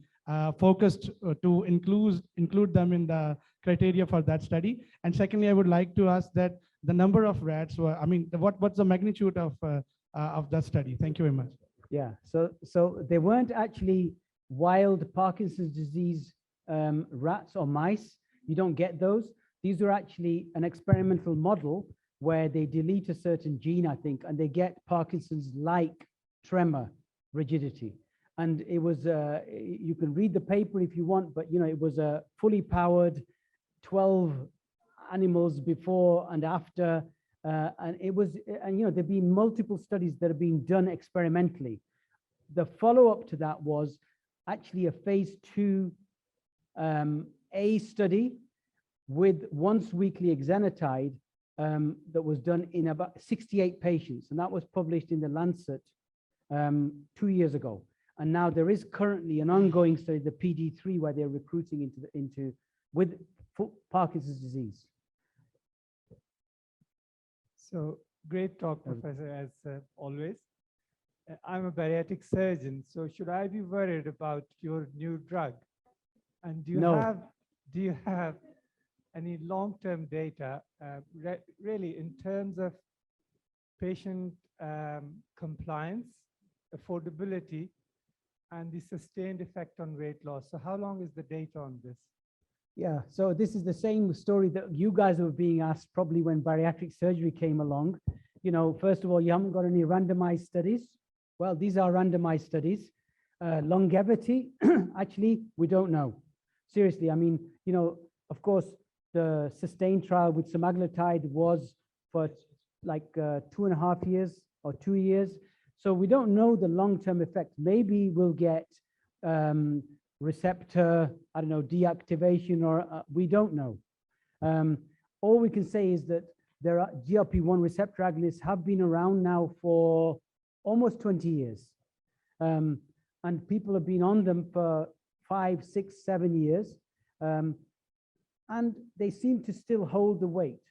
S13: focused to include them in the criteria for that study? And secondly, I would like to ask that the number of rats were, I mean, what's the magnitude of that study? Thank you very much.
S9: Yeah, so they weren't actually wild Parkinson's disease rats or mice. You don't get those. These are actually an experimental model where they delete a certain gene, I think, and they get Parkinson's-like tremor rigidity. And it was, you can read the paper if you want, but it was a fully powered 12 animals before and after. And it was, and there've been multiple studies that have been done experimentally. The follow-up to that was actually a phase 2 A study with once weekly exenatide that was done in about 68 patients, and that was published in the Lancet 2 years ago. And now there is currently an ongoing study, the PD3, where they're recruiting with Parkinson's disease.
S14: So great talk, Professor, as always. I'm a bariatric surgeon, so should I be worried about your new drug? And do you have any long-term data, really in terms of patient compliance, affordability, and the sustained effect on weight loss? So how long is the data on this?
S9: Yeah, so this is the same story that you guys were being asked probably when bariatric surgery came along. First of all, you haven't got any randomized studies. Well, these are randomized studies. Longevity, actually, we don't know. Seriously, I mean, of course, the SUSTAIN trial with semaglutide was for like 2.5 years or 2 years. So we don't know the long-term effect. Maybe we'll get receptor, I don't know, deactivation, or we don't know. All we can say is that there are GLP-1 receptor agonists have been around now for almost 20 years. And people have been on them for 5, 6, 7 years. And they seem to still hold the weight.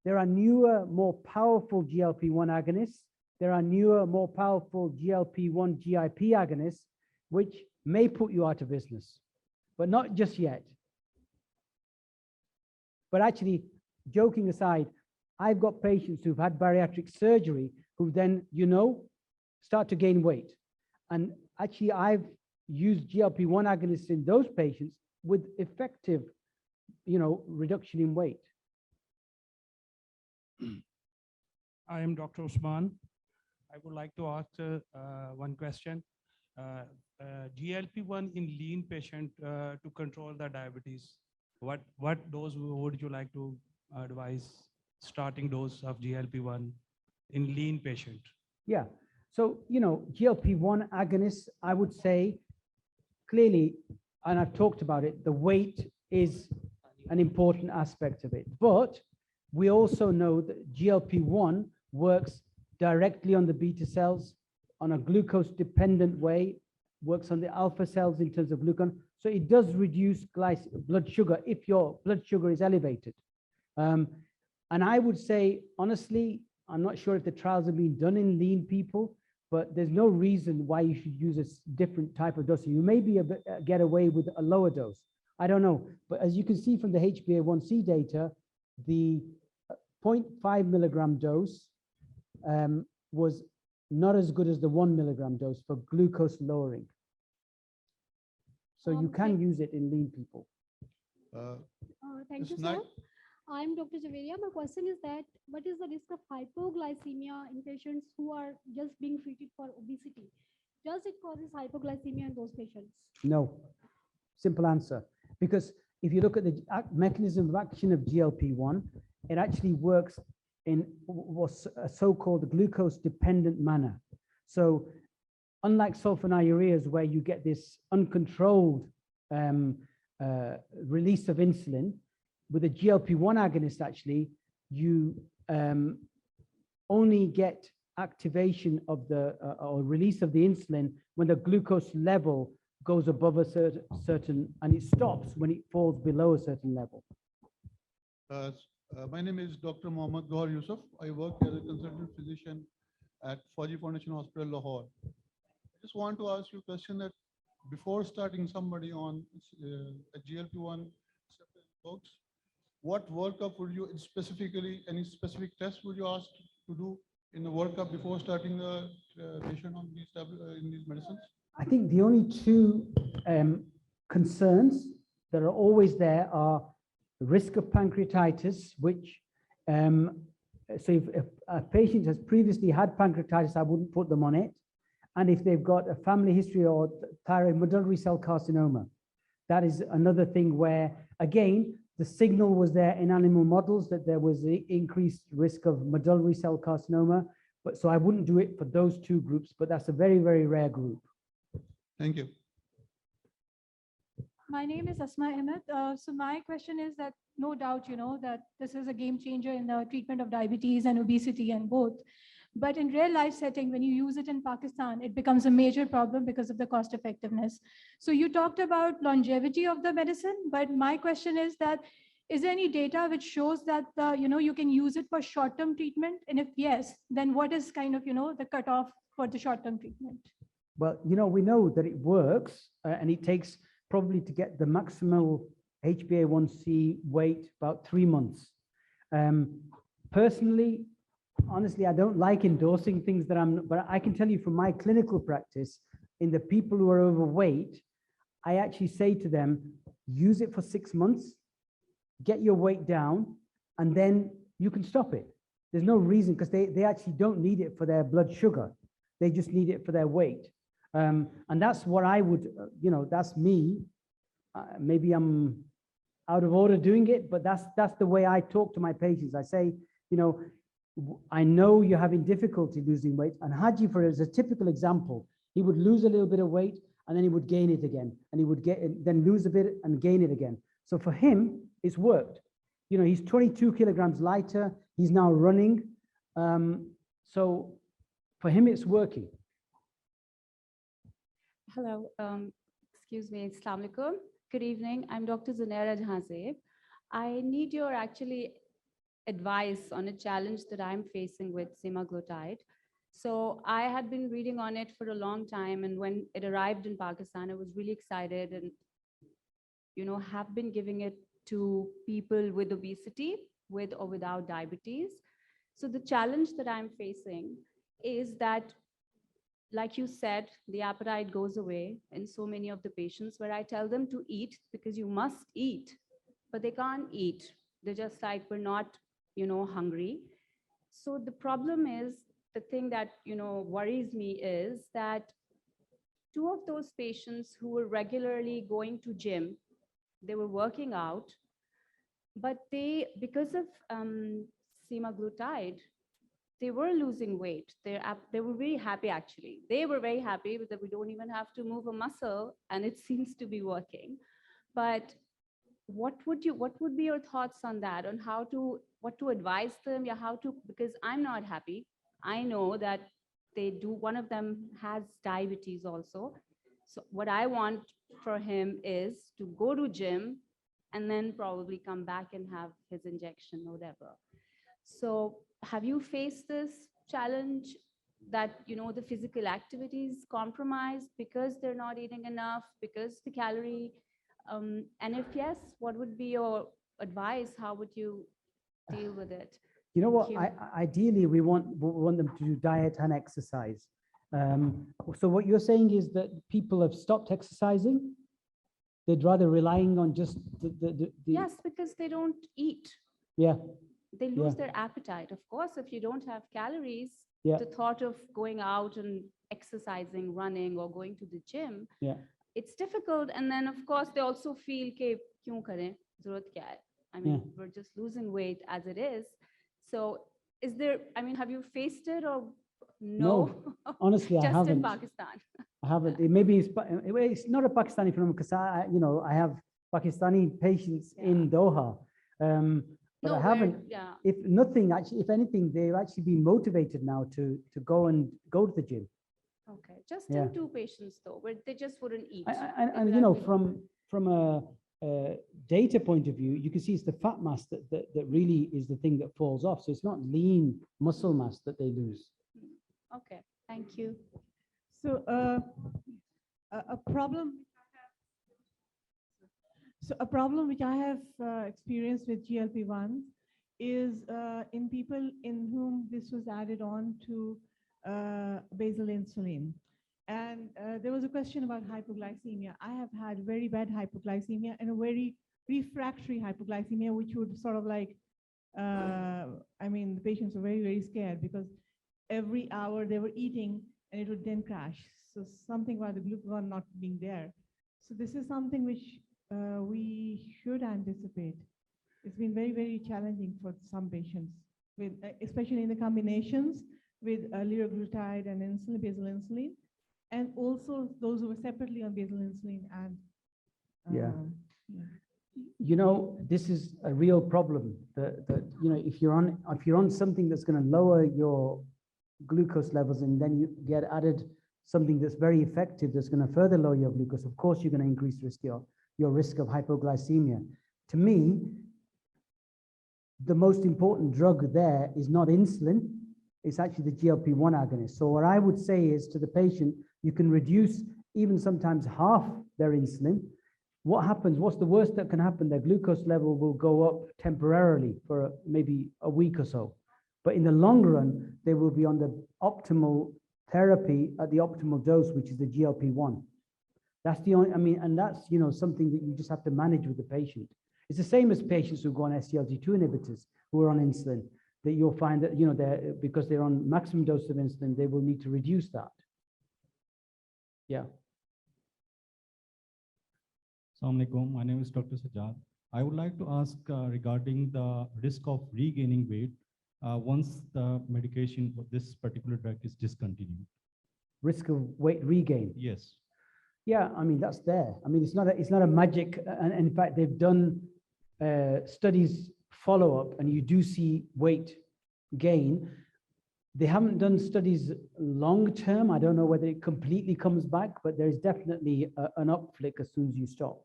S9: There are newer, more powerful GLP-1 agonists. There are newer, more powerful GLP-1 GIP agonists, which may put you out of business, but not just yet. But actually, joking aside, I've got patients who've had bariatric surgery who then, start to gain weight. And actually, I've used GLP-1 agonists in those patients with effective, reduction in weight.
S13: I am Dr. Usman. I would like to ask one question. GLP-1 in lean patient to control the diabetes. What dose would you like to advise? Starting dose of GLP-1 in lean patient?
S9: Yeah. So, GLP-1 agonists, I would say clearly, and I've talked about it, the weight is an important aspect of it. But we also know that GLP-1 works directly on the beta cells on a glucose-dependent way, works on the alpha cells in terms of glucagon. So it does reduce blood sugar if your blood sugar is elevated. And I would say, honestly, I'm not sure if the trials have been done in lean people, but there's no reason why you should use a different type of dose. You may get away with a lower dose. I don't know. But as you can see from the HbA1c data, the 0.5 milligram dose was not as good as the 1 milligram dose for glucose lowering. So you can use it in lean people.
S15: Thank you, sir. I'm Dr. Javeria. My question is that what is the risk of hypoglycemia in patients who are just being treated for obesity? Does it cause hypoglycemia in those patients?
S9: No. Simple answer. Because if you look at the mechanism of action of GLP-1, it actually works in what's a so-called glucose-dependent manner. So unlike sulfonylureas, where you get this uncontrolled release of insulin. With a GLP-1 agonist, actually, you only get activation of the or release of the insulin when the glucose level goes above a certain, and it stops when it falls below a certain level.
S16: My name is Dr. Mohammad Gohar Yusuf. I work as a consultant physician at Fady Foundation Hospital, Lahore. I just want to ask you a question that before starting somebody on a GLP-1 folks, what workup would you specifically, any specific tests would you ask to do in the workup before starting the patient on these in these medicines?
S9: I think the only two concerns that are always there are risk of pancreatitis, which, so if a patient has previously had pancreatitis, I wouldn't put them on it. And if they've got a family history or thyroid medullary cell carcinoma, that is another thing where, again, the signal was there in animal models that there was an increased risk of medullary cell carcinoma. But so I wouldn't do it for those two groups, but that's a very, very rare group.
S16: Thank you.
S17: My name is Asma Ahmed. So my question is that no doubt, you know, that this is a game changer in the treatment of diabetes and obesity and both. But in real life setting, when you use it in Pakistan, it becomes a major problem because of the cost effectiveness. So you talked about longevity of the medicine, but my question is that, is there any data which shows that, you know, you can use it for short-term treatment? And if yes, then what is kind of, you know, the cutoff for the short-term treatment?
S9: Well, you know, we know that it works and it takes probably to get the maximal HbA1c weight about 3 months. Personally, honestly, I don't like endorsing things that but I can tell you from my clinical practice, in the people who are overweight, I actually say to them, use it for 6 months, get your weight down, and then you can stop it. There's no reason, because they actually don't need it for their blood sugar. They just need it for their weight. And that's what I would, you know, that's me. Maybe I'm out of order doing it, but that's the way I talk to my patients. I say, you know, I know you're having difficulty losing weight. And Haji, for as a typical example, he would lose a little bit of weight and then he would gain it again. And he would then lose a bit and gain it again. So for him, it's worked. You know, he's 22 kilograms lighter. He's now running. So for him, it's working.
S18: Hello, excuse me, Assalamu alaikum. Good evening, I'm Dr. Zunaira Jahazeb. I need your advice on a challenge that I'm facing with semaglutide. So I had been reading on it for a long time, and when it arrived in Pakistan, I was really excited and, you know, have been giving it to people with obesity, with or without diabetes. So the challenge that I'm facing is that, like you said, the appetite goes away in so many of the patients where I tell them to eat because you must eat, but they can't eat. They're just like, we're not, you know, hungry. So the problem is, the thing that, you know, worries me is that 2 of those patients who were regularly going to gym, they were working out, but they, because of semaglutide, they were losing weight. They were very happy, actually. They were very happy that we don't even have to move a muscle, and it seems to be working. But what would be your thoughts on that, on what to advise them, yeah, how to, because I'm not happy. I know that one of them has diabetes also. So what I want for him is to go to gym and then probably come back and have his injection or whatever. So have you faced this challenge that, you know, the physical activities compromised because they're not eating enough, because the calorie, and if yes, what would be your advice? How would you deal with it?
S9: You know what, ideally we want them to do diet and exercise. So what you're saying is that people have stopped exercising? They'd rather relying on just the
S18: Yes, because they don't eat.
S9: Yeah.
S18: They lose their appetite. Of course, if you don't have calories, the thought of going out and exercising, running, or going to the gym, it's difficult. And then, of course, they also feel, "Ke kyun kare? Zarurat kya hai?" I mean, we're just losing weight as it is. So is there, I mean, have you faced it or no?
S9: Honestly, I haven't.
S18: Just in Pakistan.
S9: I haven't. Maybe it's not a Pakistani phenomenon, because you know, I have Pakistani patients in Doha. But
S18: No,
S9: I haven't,
S18: yeah.
S9: if nothing, actually, if anything, they've actually been motivated now to go to the gym.
S18: Okay, just
S9: Yeah.
S18: in 2 patients though, but they just wouldn't eat.
S9: And you know, from a data point of view, you can see it's the fat mass that really is the thing that falls off. So it's not lean muscle mass that they lose.
S18: Okay, thank you.
S19: So a problem. So a problem which I have experienced with GLP-1 is in people in whom this was added on to basal insulin. And there was a question about hypoglycemia. I have had very bad hypoglycemia and a very refractory hypoglycemia, which would sort of like, I mean, the patients were very, very scared because every hour they were eating and it would then crash. So something about the glucagon not being there. So this is something which we should anticipate. It's been very, very challenging for some patients, with especially in the combinations with liraglutide and insulin, basal insulin, and also those who were separately on basal insulin and
S9: yeah. You know, this is a real problem. That you know, if you're on something that's going to lower your glucose levels, and then you get added something that's very effective that's going to further lower your glucose, of course you're going to increase your risk of hypoglycemia. To me, the most important drug there is not insulin, it's actually the GLP-1 agonist. So what I would say is to the patient, you can reduce even sometimes half their insulin. What happens, what's the worst that can happen? Their glucose level will go up temporarily for maybe a week or so. But in the long run, they will be on the optimal therapy at the optimal dose, which is the GLP-1. That's the only, I mean, and that's, you know, something that you just have to manage with the patient. It's the same as patients who go on SGLT2 inhibitors who are on insulin, that you'll find that, you know, because they're on maximum dose of insulin, they will need to reduce that. Yeah.
S20: Assalamu alaikum. My name is Dr. Sajjad. I would like to ask regarding the risk of regaining weight once the medication for this particular drug is discontinued.
S9: Risk of weight regain?
S20: Yes.
S9: Yeah, I mean, that's there. I mean, it's not a magic, and in fact, they've done studies follow-up, and you do see weight gain. They haven't done studies long-term. I don't know whether it completely comes back, but there is definitely an upflick as soon as you stop.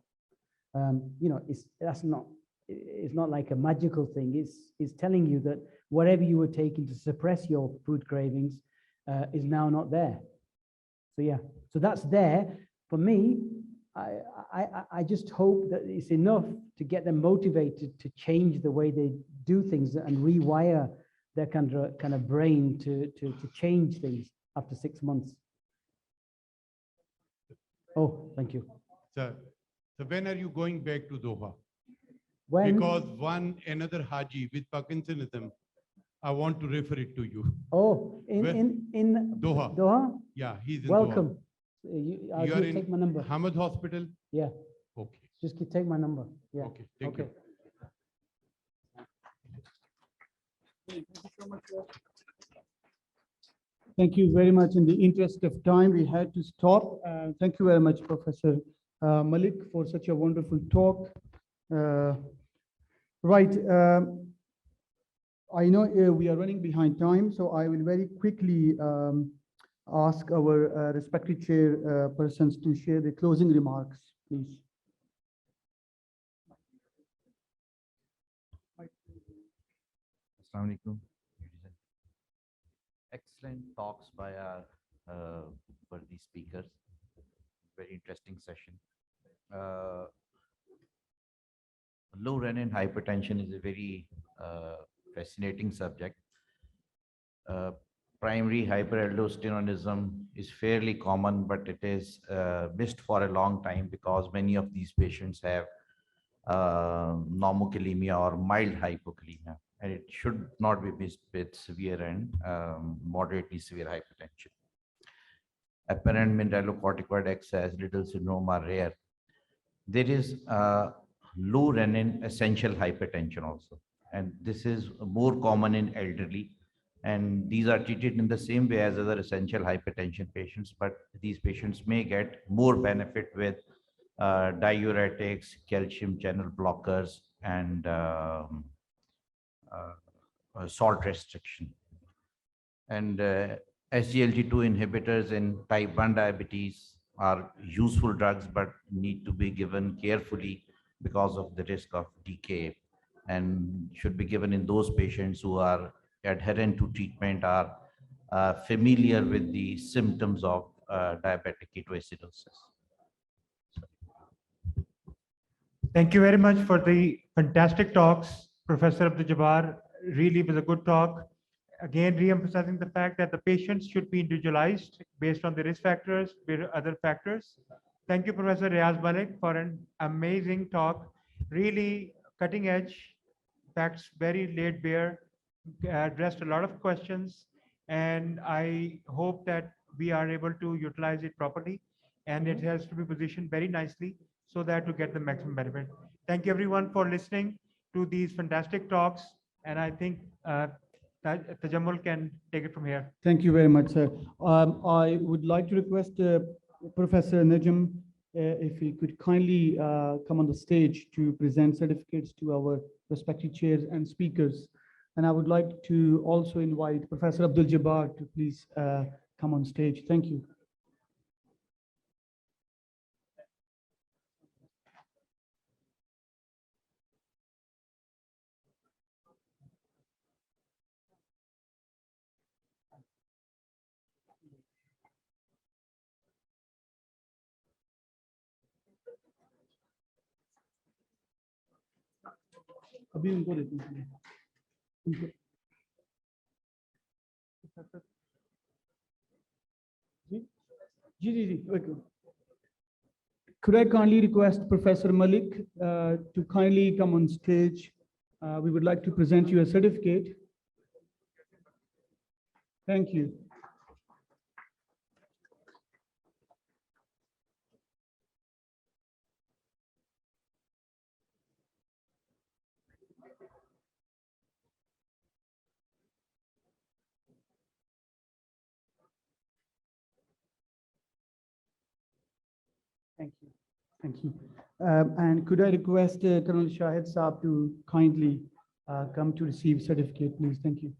S9: You know, it's not like a magical thing. It's telling you that whatever you were taking to suppress your food cravings is now not there. So yeah, so that's there. For me, I just hope that it's enough to get them motivated to change the way they do things and rewire their kind of brain to change things after 6 months. Oh, thank you.
S21: Sir, so when are you going back to Doha?
S9: When?
S21: Because another Haji with Parkinsonism, I want to refer it to you.
S9: Oh, in
S21: Doha.
S9: Doha?
S21: Yeah, he's in
S9: Welcome.
S21: Doha.
S9: You
S21: are in
S9: take my number.
S21: Hamad Hospital?
S9: Yeah.
S21: Okay.
S9: Just take my number. Yeah.
S21: Okay, thank you.
S1: Thank you so much. Thank you very much. In the interest of time, we had to stop. Thank you very much, Professor Malik, for such a wonderful talk. Right. I know we are running behind time, so I will very quickly ask our respected chair persons to share the closing remarks, please.
S22: Assalamu alaikum. Excellent talks by our worthy speakers. Very interesting session. Low renin hypertension is a very fascinating subject. Primary hyperaldosteronism is fairly common, but it is missed for a long time because many of these patients have normokalemia or mild hypokalemia, and it should not be missed with severe and moderately severe hypertension. Apparent mineralocorticoid excess, Little syndrome are rare. There is low renin essential hypertension also, and this is more common in elderly, and these are treated in the same way as other essential hypertension patients, but these patients may get more benefit with diuretics, calcium channel blockers, and salt restriction. And SGLT2 inhibitors in type 1 diabetes are useful drugs, but need to be given carefully because of the risk of decay, and should be given in those patients who are adherent to treatment, are familiar with the symptoms of diabetic ketoacidosis.
S2: Thank you very much for the fantastic talks, Professor Abdul Jabbar. Really was a good talk. Again, re-emphasizing the fact that the patients should be individualized based on the risk factors, other factors. Thank you, Professor Rayaz Malik, for an amazing talk. Really cutting edge, facts very laid bare, addressed a lot of questions, and I hope that we are able to utilize it properly, and it has to be positioned very nicely so that to get the maximum benefit. Thank you everyone for listening to these fantastic talks, and I think Tejhmal can take it from here.
S1: Thank you very much, sir. I would like to request Professor Najm if he could kindly come on the stage to present certificates to our respective chairs and speakers. And I would like to also invite Professor Abdul Jabbar to please come on stage. Thank you. अभी उनको देते हैं उनको जी okay. Could I kindly request Professor Malik to kindly come on stage? We would like to present you a certificate. Thank you. Thank you. Thank you. And could I request Colonel Shahid Saab to kindly come to receive certificate, please? Thank you.